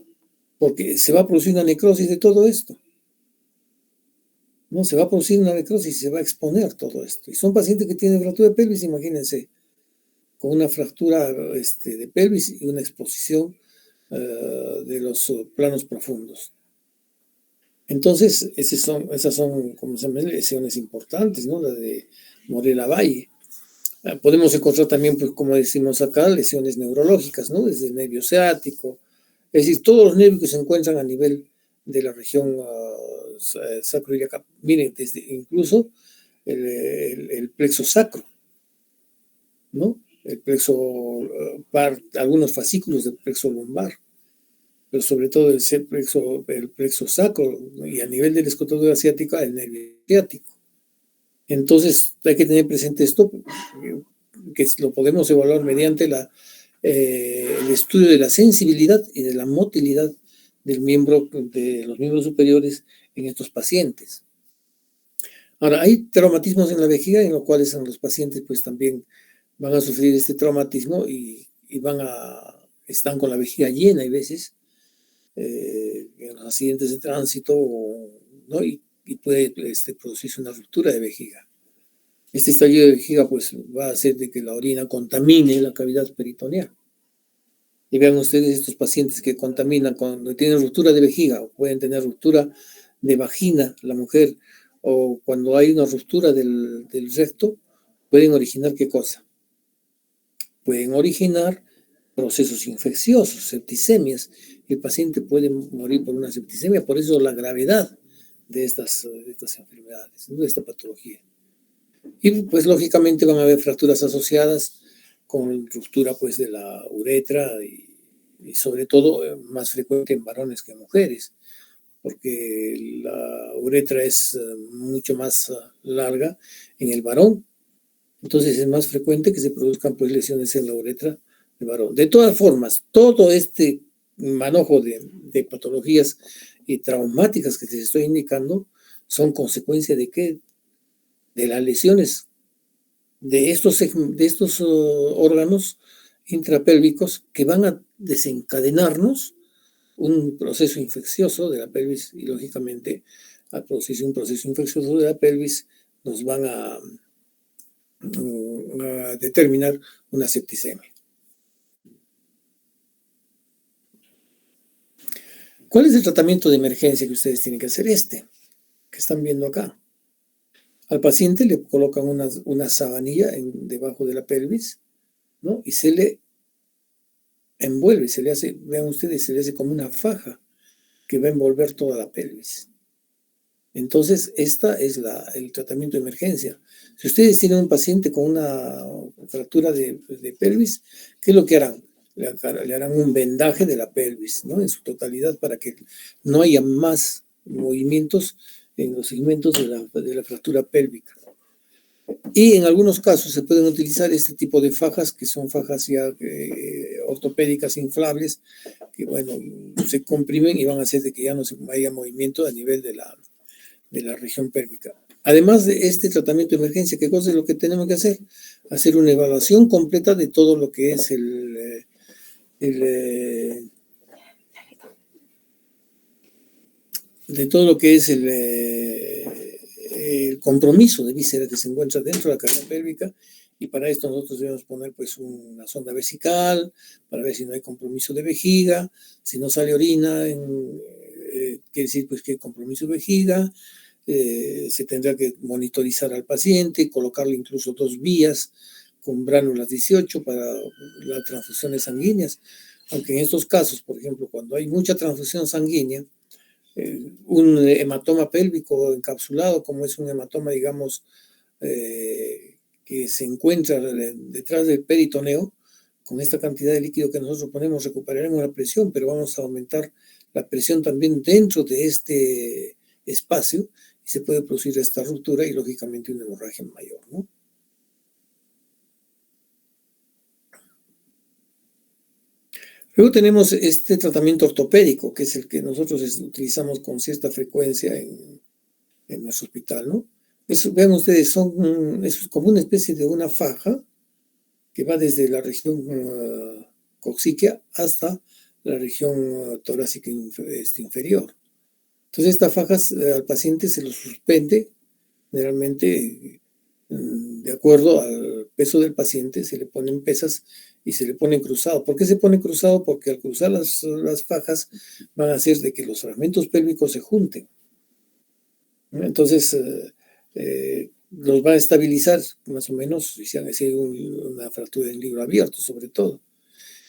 porque se va a producir una necrosis de todo esto. No, se va a producir una necrosis y se va a exponer todo esto. Y son pacientes que tienen fractura de pelvis, imagínense, con una fractura de pelvis y una exposición de los planos profundos. Entonces, esas son como se llaman, lesiones importantes, ¿no? La de Morel-Lavalle. Podemos encontrar también, pues, como decimos acá, lesiones neurológicas, ¿no? Desde el nervio ciático, es decir, todos los nervios que se encuentran a nivel de la región sacroiliaca. Miren, desde incluso el plexo sacro, ¿no? El plexo, algunos fascículos del plexo lumbar, pero sobre todo el plexo sacro, ¿no? Y a nivel de la escotadura ciática, el nervio ciático. Entonces, hay que tener presente esto, que lo podemos evaluar mediante el estudio de la sensibilidad y de la motilidad de los miembros superiores en estos pacientes. Ahora, hay traumatismos en la vejiga en los cuales los pacientes pues también van a sufrir este traumatismo y están con la vejiga llena a veces en los accidentes de tránsito, ¿no? Y puede producirse una ruptura de vejiga. Este estallido de vejiga pues va a hacer de que la orina contamine la cavidad peritoneal. Y vean ustedes estos pacientes que contaminan cuando tienen ruptura de vejiga, o pueden tener ruptura de vagina la mujer, o cuando hay una ruptura del recto, pueden originar ¿qué cosa? Pueden originar procesos infecciosos, septicemias. El paciente puede morir por una septicemia, por eso la gravedad de estas enfermedades, ¿no? De esta patología. Y pues lógicamente van a haber fracturas asociadas con ruptura pues de la uretra y sobre todo más frecuente en varones que en mujeres, porque la uretra es mucho más larga en el varón, entonces es más frecuente que se produzcan pues lesiones en la uretra del varón. De todas formas, todo este manojo de patologías y traumáticas que les estoy indicando son consecuencia de qué, de las lesiones de estos órganos intrapélvicos que van a desencadenarnos un proceso infeccioso de la pelvis y lógicamente al producirse un proceso infeccioso de la pelvis nos van a determinar una septicemia. ¿Cuál es el tratamiento de emergencia que ustedes tienen que hacer? Que están viendo acá. Al paciente le colocan una sabanilla debajo de la pelvis, ¿no? Y se le envuelve, se le hace, vean ustedes, se le hace como una faja que va a envolver toda la pelvis. Entonces, esta es el tratamiento de emergencia. Si ustedes tienen un paciente con una fractura de pelvis, ¿qué es lo que harán? Le harán un vendaje de la pelvis, ¿no? En su totalidad para que no haya más movimientos en los segmentos de la fractura pélvica. Y en algunos casos se pueden utilizar este tipo de fajas, que son fajas ya ortopédicas inflables, que bueno, se comprimen y van a hacer de que ya no haya movimiento a nivel de la región pélvica. Además de este tratamiento de emergencia, ¿qué cosa es lo que tenemos que hacer? Hacer una evaluación completa de todo lo que es el compromiso de víscera que se encuentra dentro de la cavidad pélvica, y para esto nosotros debemos poner pues una sonda vesical para ver si no hay compromiso de vejiga, si no sale orina, quiere decir pues que hay compromiso de vejiga. Se tendrá que monitorizar al paciente, colocarle incluso 2 vías con bránulas 18 para las transfusiones sanguíneas, aunque en estos casos, por ejemplo, cuando hay mucha transfusión sanguínea, un hematoma pélvico encapsulado, como es un hematoma, digamos, que se encuentra detrás del peritoneo, con esta cantidad de líquido que nosotros ponemos recuperaremos la presión, pero vamos a aumentar la presión también dentro de este espacio y se puede producir esta ruptura y lógicamente una hemorragia mayor, ¿no? Luego tenemos este tratamiento ortopédico, que es el que nosotros utilizamos con cierta frecuencia en nuestro hospital, ¿no? Vean ustedes, es como una especie de una faja que va desde la región coxíquea hasta la región torácica inferior. Entonces, estas fajas al paciente se lo suspende, generalmente de acuerdo al peso del paciente, se le ponen pesas y se le pone cruzado. ¿Por qué se pone cruzado? Porque al cruzar las fajas van a hacer de que los fragmentos pélvicos se junten. Entonces, los va a estabilizar más o menos si han sido una fractura en libro abierto, sobre todo.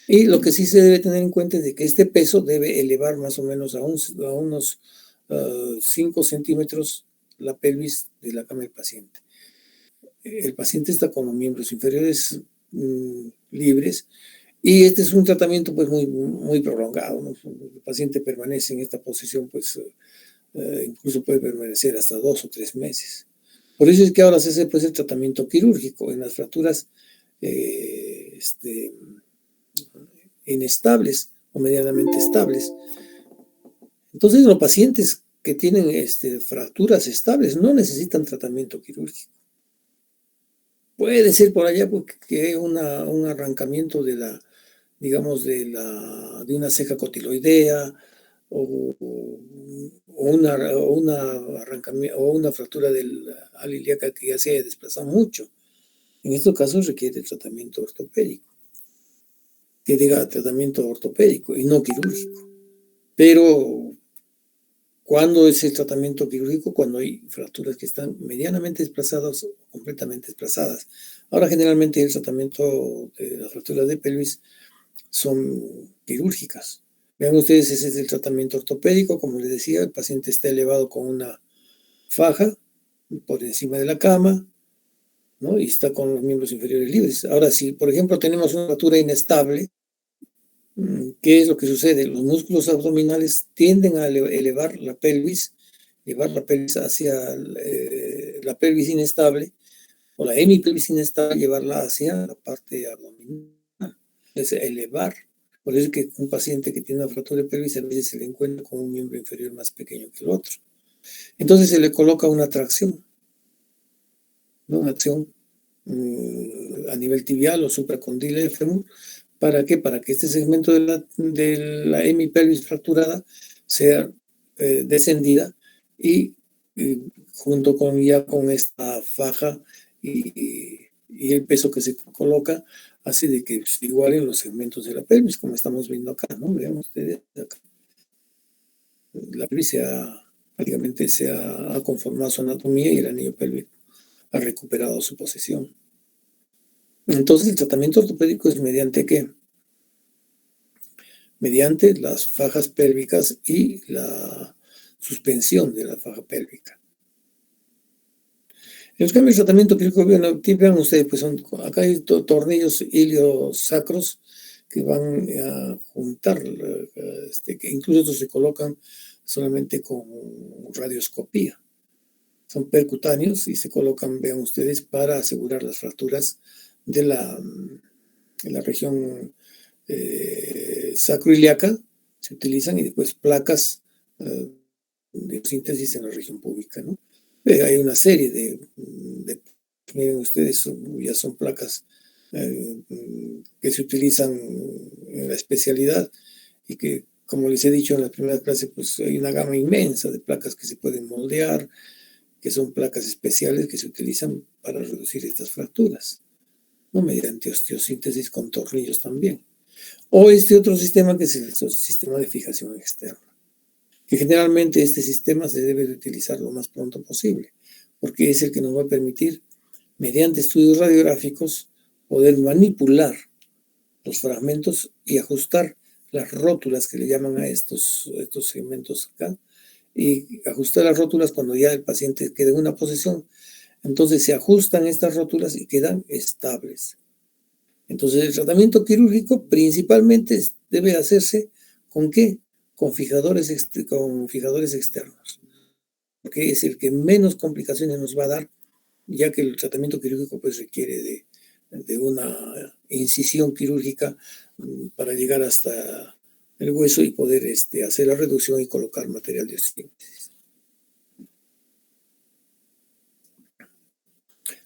Y lo que sí se debe tener en cuenta es de que este peso debe elevar más o menos a unos 5 centímetros la pelvis de la cama del paciente. El paciente está con los miembros inferiores libres y este es un tratamiento pues muy, muy prolongado, ¿no? El paciente permanece en esta posición pues incluso puede permanecer hasta 2 o 3 meses. Por eso es que ahora se hace pues el tratamiento quirúrgico en las fracturas inestables o medianamente estables. Entonces los pacientes que tienen fracturas estables no necesitan tratamiento quirúrgico. Puede ser por allá porque un arrancamiento de la, digamos, de una ceja cotiloidea o una fractura de la ala ilíaca que ya se haya desplazado mucho. En estos casos requiere tratamiento ortopédico, que diga tratamiento ortopédico y no quirúrgico. Pero, ¿cuándo es el tratamiento quirúrgico? Cuando hay fracturas que están medianamente desplazadas o completamente desplazadas. Ahora, generalmente el tratamiento de las fracturas de pelvis son quirúrgicas. Vean ustedes, ese es el tratamiento ortopédico, como les decía, el paciente está elevado con una faja por encima de la cama, ¿no? Y está con los miembros inferiores libres. Ahora, si por ejemplo tenemos una fractura inestable, ¿qué es lo que sucede? Los músculos abdominales tienden a elevar la pelvis, llevar la pelvis hacia la pelvis inestable, o la hemipelvis inestable, llevarla hacia la parte abdominal. Es elevar. Por eso es que un paciente que tiene una fractura de pelvis a veces se le encuentra con un miembro inferior más pequeño que el otro. Entonces se le coloca una tracción, ¿no? Una acción a nivel tibial o supracondyle del fémur. ¿Para qué? Para que este segmento de la hemipelvis fracturada sea descendida y junto con ya con esta faja y el peso que se coloca, hace de que se igualen los segmentos de la pelvis, como estamos viendo acá, ¿no? Vean ustedes acá. La pelvis prácticamente se ha conformado su anatomía y el anillo pélvico ha recuperado su posición. Entonces, el tratamiento ortopédico es mediante ¿qué? Mediante las fajas pélvicas y la suspensión de la faja pélvica. En los cambios de tratamiento quirúrgico, vean ustedes, pues acá hay tornillos iliosacros que van a juntar, que incluso estos se colocan solamente con radioscopía. Son percutáneos y se colocan, vean ustedes, para asegurar las fracturas de la región sacroiliaca, se utilizan, y después placas de síntesis en la región púbica, ¿no? Hay una serie miren ustedes, ya son placas que se utilizan en la especialidad y que, como les he dicho en la primera clase, pues hay una gama inmensa de placas que se pueden moldear, que son placas especiales que se utilizan para reducir estas fracturas, ¿no? Mediante osteosíntesis con tornillos también. O este otro sistema que es el sistema de fijación externa, que generalmente este sistema se debe de utilizar lo más pronto posible, porque es el que nos va a permitir, mediante estudios radiográficos, poder manipular los fragmentos y ajustar las rótulas que le llaman a estos segmentos acá, y ajustar las rótulas cuando ya el paciente queda en una posición. Entonces se ajustan estas rótulas y quedan estables. Entonces el tratamiento quirúrgico principalmente debe hacerse ¿con qué? Con fijadores externos, porque es el que menos complicaciones nos va a dar, ya que el tratamiento quirúrgico pues requiere de una incisión quirúrgica para llegar hasta el hueso y poder hacer la reducción y colocar material de osteosíntesis.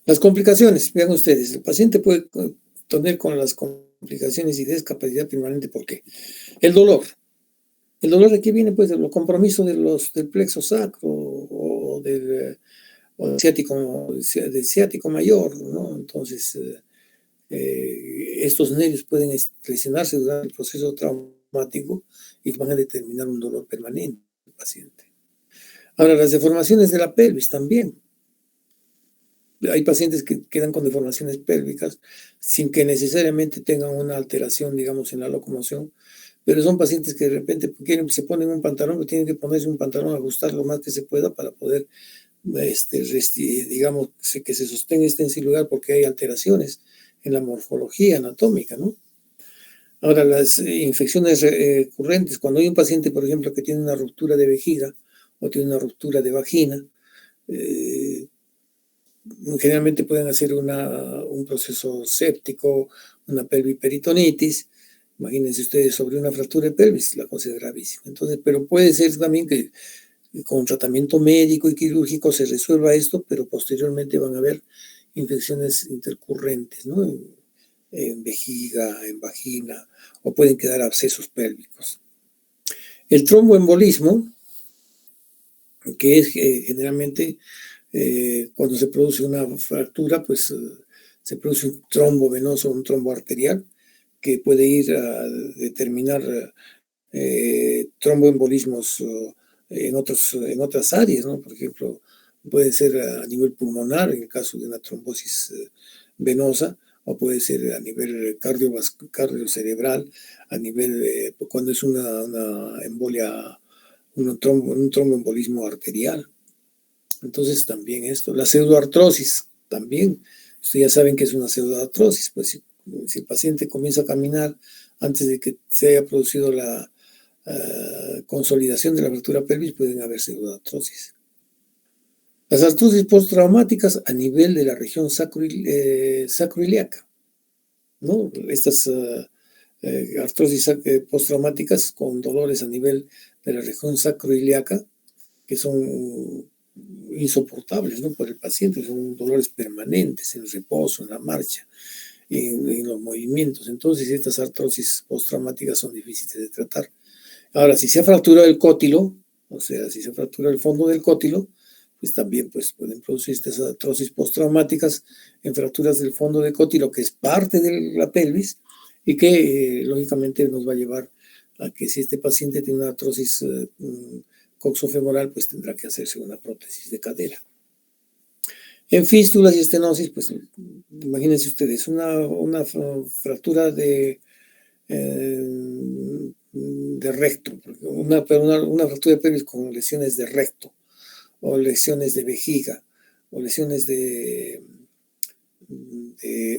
Las complicaciones, vean ustedes, el paciente puede tener con las complicaciones y discapacidad permanente. ¿Por qué? El dolor. ¿El dolor de qué viene? Pues del compromiso del plexo sacro o del ciático mayor, ¿no? Entonces, estos nervios pueden lesionarse durante el proceso traumático y van a determinar un dolor permanente en el paciente. Ahora, las deformaciones de la pelvis también. Hay pacientes que quedan con deformaciones pélvicas sin que necesariamente tengan una alteración, digamos, en la locomoción, pero son pacientes que de repente se ponen un pantalón, o tienen que ponerse un pantalón, ajustar lo más que se pueda para poder, digamos, que se sostenga en su lugar, porque hay alteraciones en la morfología anatómica, ¿no? Ahora, las infecciones recurrentes, cuando hay un paciente, por ejemplo, que tiene una ruptura de vejiga o tiene una ruptura de vagina, generalmente pueden hacer un proceso séptico, una pelviperitonitis. Imagínense ustedes sobre una fractura de pelvis, la cosa es gravísima. Entonces, pero puede ser también que con tratamiento médico y quirúrgico se resuelva esto, pero posteriormente van a haber infecciones intercurrentes, ¿no? En vejiga, en vagina, o pueden quedar abscesos pélvicos. El tromboembolismo, que es generalmente cuando se produce una fractura, pues se produce un trombo venoso, un trombo arterial, que puede ir a determinar tromboembolismos en otras áreas, ¿no? Por ejemplo, puede ser a nivel pulmonar, en el caso de una trombosis venosa, o puede ser a nivel cardiocerebral, a nivel, cuando es una embolia, un tromboembolismo arterial. Entonces también esto, la pseudoartrosis también, ustedes ya saben que es una pseudoartrosis, pues si el paciente comienza a caminar antes de que se haya producido la consolidación de la fractura pelvis, pueden haber pseudoartrosis. Las artrosis postraumáticas a nivel de la región sacroiliaca, ¿no? Estas artrosis postraumáticas con dolores a nivel de la región sacroiliaca, que son insoportables, ¿no? Por el paciente, son dolores permanentes en el reposo, en la marcha, en los movimientos. Entonces, estas artrosis postraumáticas son difíciles de tratar. Ahora, si se ha fracturado el cótilo, o sea, si se fractura el fondo del cótilo, pues también pues, pueden producir estas artrosis postraumáticas en fracturas del fondo del cótilo, que es parte de la pelvis, y que lógicamente nos va a llevar a que si este paciente tiene una artrosis coxofemoral, pues tendrá que hacerse una prótesis de cadera. En fístulas y estenosis, pues imagínense ustedes, una fractura de recto, una fractura de pelvis con lesiones de recto, o lesiones de vejiga, o lesiones de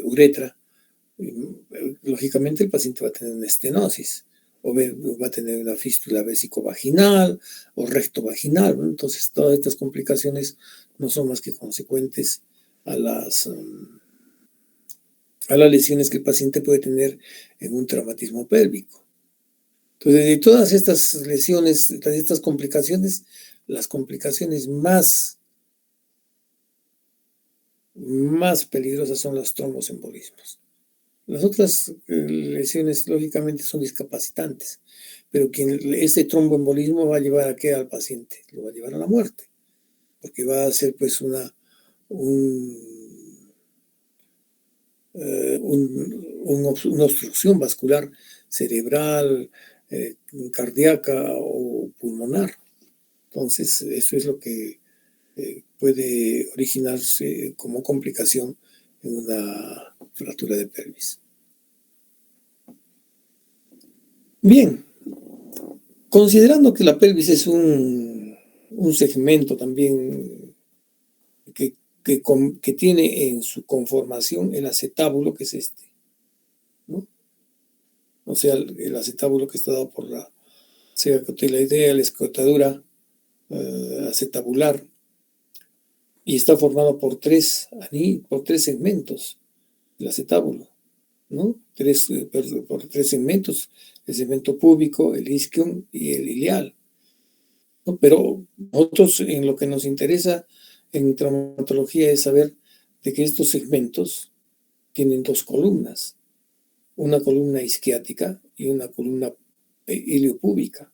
uretra. Lógicamente el paciente va a tener una estenosis, o va a tener una fístula vesicovaginal o rectovaginal, ¿no? Entonces todas estas complicaciones no son más que consecuentes a las lesiones que el paciente puede tener en un traumatismo pélvico. Entonces, de todas estas lesiones, de estas complicaciones, las complicaciones más peligrosas son los tromboembolismos. Las otras lesiones, lógicamente, son discapacitantes, pero este tromboembolismo va a llevar a qué al paciente, lo va a llevar a la muerte, porque va a ser pues una obstrucción vascular cerebral, cardíaca o pulmonar. Entonces, eso es lo que puede originarse como complicación en una fractura de pelvis. Bien, considerando que la pelvis es un segmento también que tiene en su conformación el acetábulo, que es este, ¿no? O sea, el acetábulo que está dado por la cega cotiloidea, la escotadura acetabular, y está formado por tres segmentos, el acetábulo, ¿no? Por tres segmentos, el segmento púbico, el isquion y el ilial, ¿no? Pero nosotros en lo que nos interesa en traumatología es saber de que estos segmentos tienen dos columnas, una columna isquiática y una columna iliopúbica.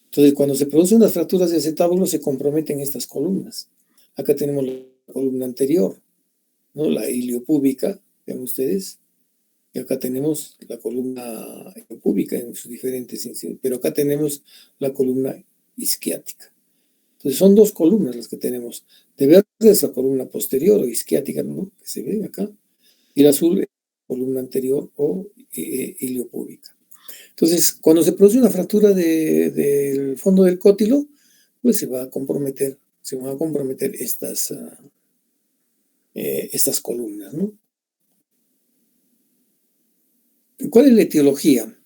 Entonces, cuando se producen las fracturas de acetábulo, se comprometen estas columnas. Acá tenemos la columna anterior, ¿no? La iliopúbica, vean ustedes, y acá tenemos la columna iliopúbica en sus diferentes secciones, pero acá tenemos la columna isquiática. Entonces, son dos columnas las que tenemos. De verde es la columna posterior o isquiática, ¿no? Que se ve acá, y el azul es la columna anterior o iliopúbica. Entonces, cuando se produce una fractura del fondo del cótilo, pues se van a comprometer estas columnas, ¿no? ¿Cuál es la etiología?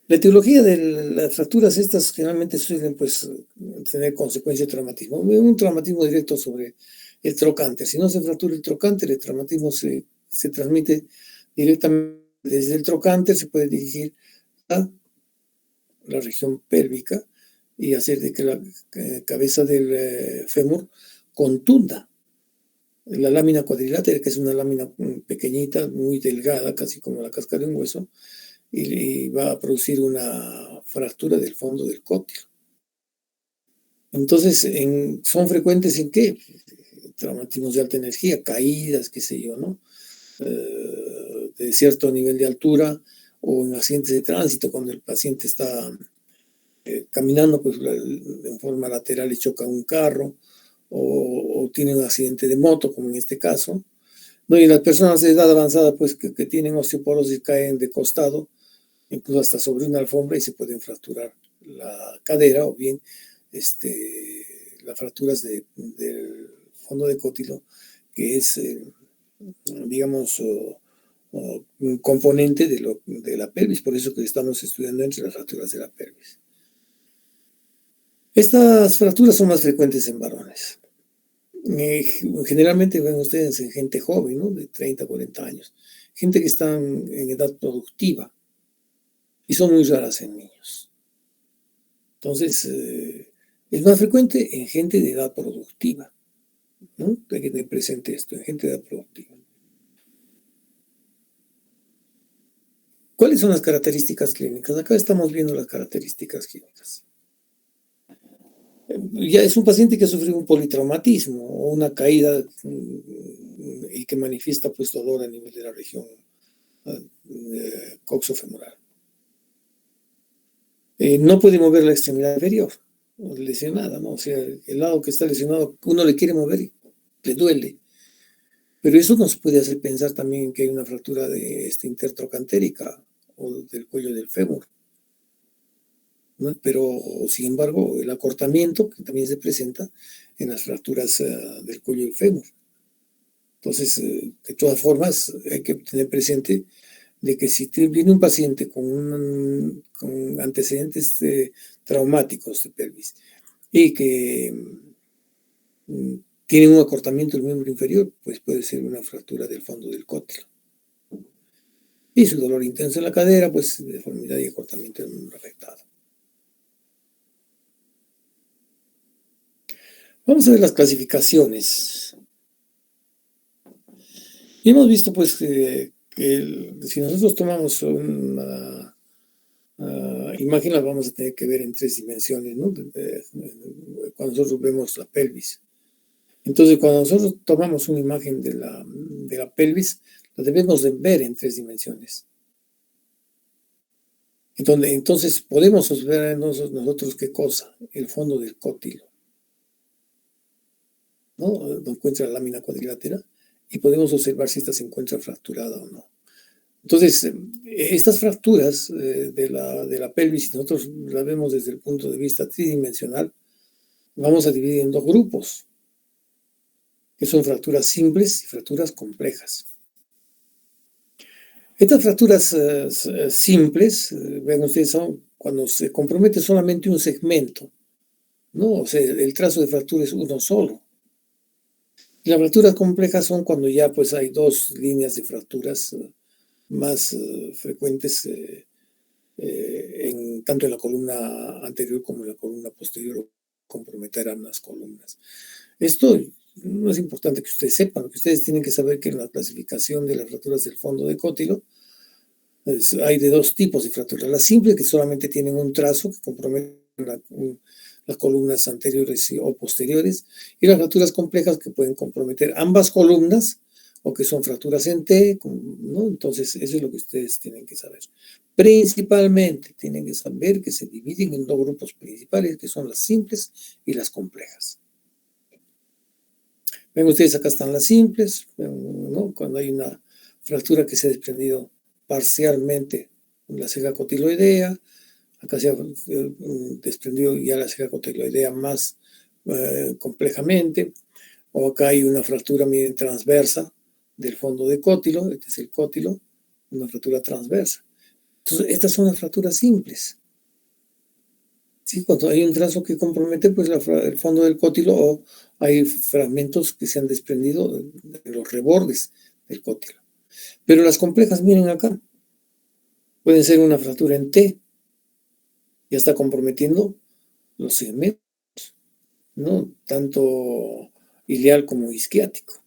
La etiología de las fracturas estas generalmente suelen pues tener consecuencia de traumatismo. Un traumatismo directo sobre el trocánter. Si no se fractura el trocánter, el traumatismo se transmite directamente desde el trocánter, se puede dirigir a la región pélvica y hacer de que la cabeza del fémur contunda la lámina cuadrilátera, que es una lámina pequeñita, muy delgada, casi como la cáscara de un hueso, y va a producir una fractura del fondo del cótilo. Entonces, ¿son frecuentes en qué? Traumatismos de alta energía, caídas, qué sé yo, ¿no? De cierto nivel de altura, o en accidentes de tránsito, cuando el paciente está caminando pues, en forma lateral y choca un carro, o tiene un accidente de moto, como en este caso, ¿no? Y las personas de edad avanzada, pues que tienen osteoporosis caen de costado, incluso hasta sobre una alfombra y se pueden fracturar la cadera o bien las fracturas del fondo de cótilo, que es, digamos, un componente de la pelvis, por eso que estamos estudiando entre las fracturas de la pelvis. Estas fracturas son más frecuentes en varones. Generalmente ven ustedes en gente joven, ¿no? De 30, 40 años. Gente que está en edad productiva y son muy raras en niños. Entonces, es más frecuente en gente de edad productiva, ¿no? Hay que tener presente esto, en gente de edad productiva. ¿Cuáles son las características clínicas? Acá estamos viendo las características clínicas. Ya es un paciente que ha sufrido un politraumatismo o una caída y que manifiesta pues dolor a nivel de la región coxofemoral. No puede mover la extremidad inferior, lesionada, ¿no? O sea, el lado que está lesionado, uno le quiere mover y le duele. Pero eso nos puede hacer pensar también que hay una fractura de intertrocantérica o del cuello del fémur, ¿no? Pero, sin embargo, el acortamiento que también se presenta en las fracturas del cuello del fémur. Entonces, de todas formas, hay que tener presente de que si viene un paciente con antecedentes traumáticos de pelvis y que tiene un acortamiento del miembro inferior, pues puede ser una fractura del fondo del cótilo. Y su dolor intenso en la cadera, pues deformidad y acortamiento del miembro afectado. Vamos a ver las clasificaciones. Y hemos visto pues que si nosotros tomamos una imagen, la vamos a tener que ver en 3 dimensiones, ¿no? Cuando nosotros vemos la pelvis. Entonces, cuando nosotros tomamos una imagen de la pelvis, la debemos de ver en 3 dimensiones. Entonces podemos observar nosotros qué cosa, el fondo del cótilo, ¿no? Donde encuentra la lámina cuadrilátera y podemos observar si esta se encuentra fracturada o no. Entonces, estas fracturas de la pelvis, si nosotros las vemos desde el punto de vista tridimensional, vamos a dividir en 2 grupos, que son fracturas simples y fracturas complejas. Estas fracturas simples, vean ustedes, son cuando se compromete solamente un segmento, ¿no? O sea, el trazo de fractura es uno solo. Y las fracturas complejas son cuando ya pues hay 2 líneas de fracturas más frecuentes tanto en la columna anterior como en la columna posterior, comprometer ambas columnas. Esto no es importante que ustedes sepan, lo que ustedes tienen que saber que en la clasificación de las fracturas del fondo de cótilo hay de 2 tipos de fracturas. Las simples, que solamente tienen un trazo que compromete las columnas anteriores o posteriores, y las fracturas complejas que pueden comprometer ambas columnas o que son fracturas en T, ¿no? Entonces, eso es lo que ustedes tienen que saber. Principalmente tienen que saber que se dividen en 2 grupos principales, que son las simples y las complejas. Ven ustedes, acá están las simples, ¿no? Cuando hay una fractura que se ha desprendido parcialmente la ceja cotiloidea, acá se ha desprendido ya la ceja cotiloidea más complejamente, o acá hay una fractura transversa del fondo de cótilo, este es el cótilo, una fractura transversa. Entonces, estas son las fracturas simples. ¿Sí? Cuando hay un trazo que compromete pues, el fondo del cótilo, o hay fragmentos que se han desprendido de los rebordes del cótilo. Pero las complejas, miren acá, pueden ser una fractura en T, ya está comprometiendo los segmentos, ¿no? Tanto ilial como isquiático.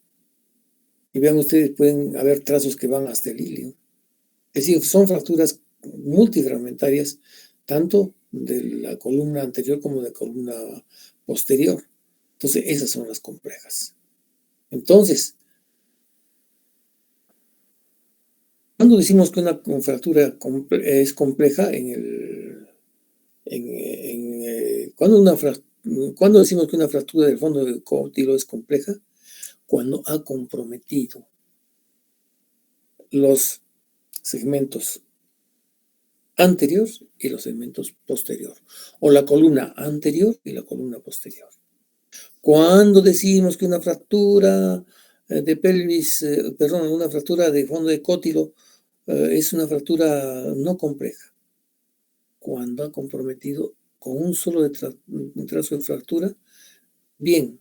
Y vean ustedes, pueden haber trazos que van hasta el ilio. Es decir, son fracturas multifragmentarias, tanto de la columna anterior como de la columna posterior. Entonces, esas son las complejas. Entonces, cuando decimos que una fractura es compleja cuando decimos que una fractura del fondo del cótilo es compleja, cuando ha comprometido los segmentos anterior y los segmentos posterior, o la columna anterior y la columna posterior. Cuando decimos que una fractura de pelvis, una fractura de fondo de cótilo es una fractura no compleja, cuando ha comprometido con un solo trazo de fractura, bien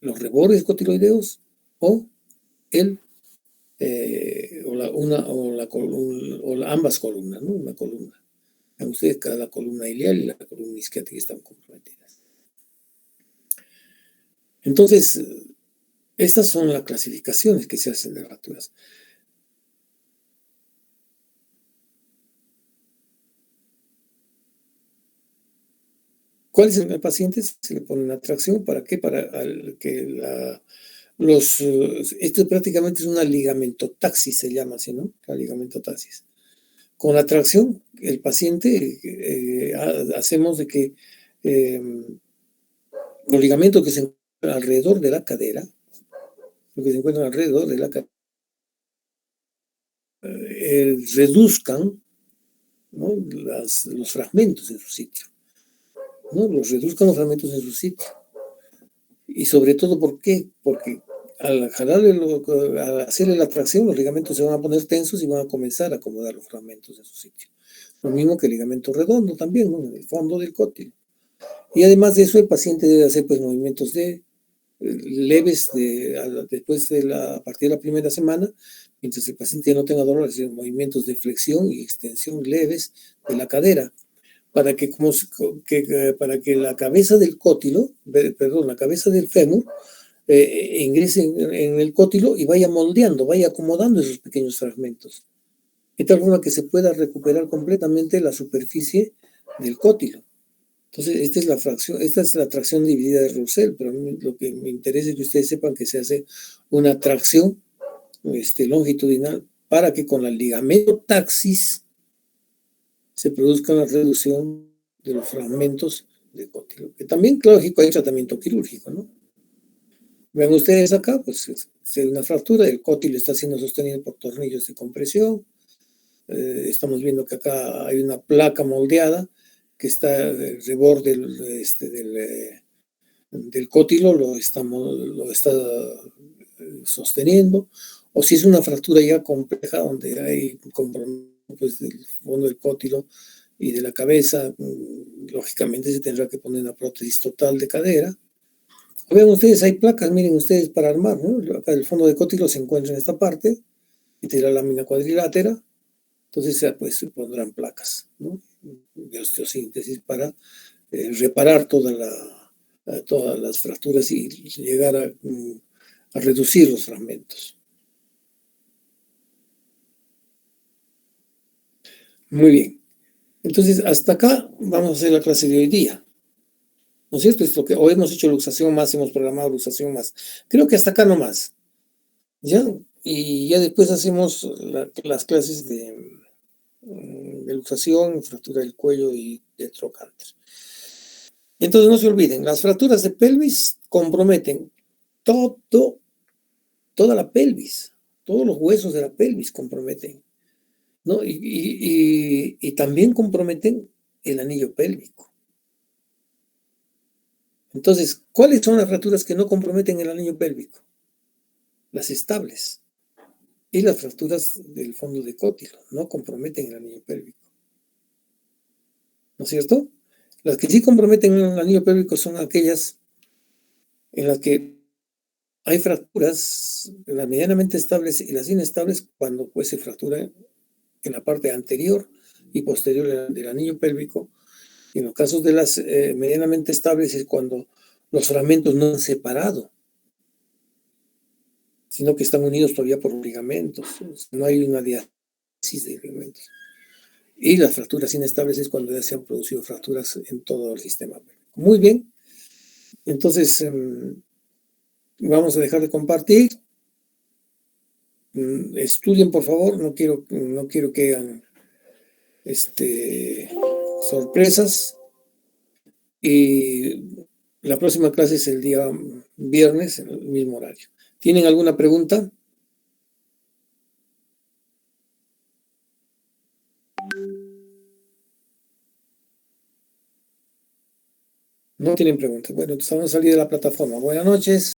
los rebordes cotiloideos o ambas columnas, ¿no? Una columna. Vean ustedes, la columna ilial y la columna isquiática están comprometidas. Entonces, estas son las clasificaciones que se hacen de fracturas. ¿Cuál es el paciente? Se le pone una tracción. ¿Para qué? Para que esto prácticamente es una ligamentotaxis, se llama así, ¿no? La ligamentotaxis. Con la tracción, el paciente hacemos de que los ligamentos que se encuentran alrededor de la cadera, reduzcan, ¿no? los fragmentos en su sitio, ¿no? Los reduzcan los fragmentos en su sitio. Y sobre todo, ¿por qué? Porque al hacerle la tracción, los ligamentos se van a poner tensos y van a comenzar a acomodar los fragmentos en su sitio. Lo mismo que el ligamento redondo también, ¿no? En el fondo del cótilo. Y además de eso, el paciente debe hacer pues movimientos leves a partir de la primera semana, mientras el paciente no tenga dolor, hacer movimientos de flexión y extensión leves de la cadera, para que la cabeza del cótilo, la cabeza del fémur, ingrese en el cótilo y vaya moldeando, vaya acomodando esos pequeños fragmentos, de tal forma que se pueda recuperar completamente la superficie del cótilo. Entonces, esta es la tracción dividida de Roussel, pero a mí lo que me interesa es que ustedes sepan que se hace una tracción longitudinal para que con la ligamentotaxis se produzca la reducción de los fragmentos de cótilo. Que también, lógico, hay tratamiento quirúrgico, ¿no? Ven ustedes acá, pues es una fractura, el cótilo está siendo sostenido por tornillos de compresión. Estamos viendo que acá hay una placa moldeada que está alrededor del cótilo, lo está sosteniendo. O si es una fractura ya compleja, donde hay pues, del fondo del cótilo y de la cabeza, lógicamente se tendrá que poner una prótesis total de cadera. Vean ustedes, hay placas, miren ustedes, para armar, ¿no? Acá el fondo de cótilo se encuentra en esta parte, y tiene la lámina cuadrilátera. Entonces, pues se pondrán placas, ¿no? De osteosíntesis para reparar todas las fracturas y llegar a reducir los fragmentos. Muy bien. Entonces, hasta acá vamos a hacer la clase de hoy día. ¿No es cierto? Esto que hoy hemos hecho luxación más, hemos programado luxación más. Creo que hasta acá nomás. ¿Ya? Y ya después hacemos las clases de luxación, fractura del cuello y de trocánter. Entonces no se olviden, las fracturas de pelvis comprometen toda la pelvis, todos los huesos de la pelvis comprometen, ¿no? Y también comprometen el anillo pélvico. Entonces, ¿cuáles son las fracturas que no comprometen el anillo pélvico? Las estables. Y las fracturas del fondo de cótilo no comprometen el anillo pélvico. ¿No es cierto? Las que sí comprometen el anillo pélvico son aquellas en las que hay fracturas, las medianamente estables y las inestables, cuando pues se fractura en la parte anterior y posterior del anillo pélvico. Y en los casos de las medianamente estables es cuando los fragmentos no han separado, sino que están unidos todavía por ligamentos. No hay una diástasis de ligamentos. Y las fracturas inestables es cuando ya se han producido fracturas en todo el sistema pélvico. Muy bien. Entonces, vamos a dejar de compartir. Estudien, por favor. No quiero que hagan sorpresas. Y la próxima clase es el día viernes, en el mismo horario. ¿Tienen alguna pregunta? No tienen preguntas. Bueno, entonces vamos a salir de la plataforma. Buenas noches.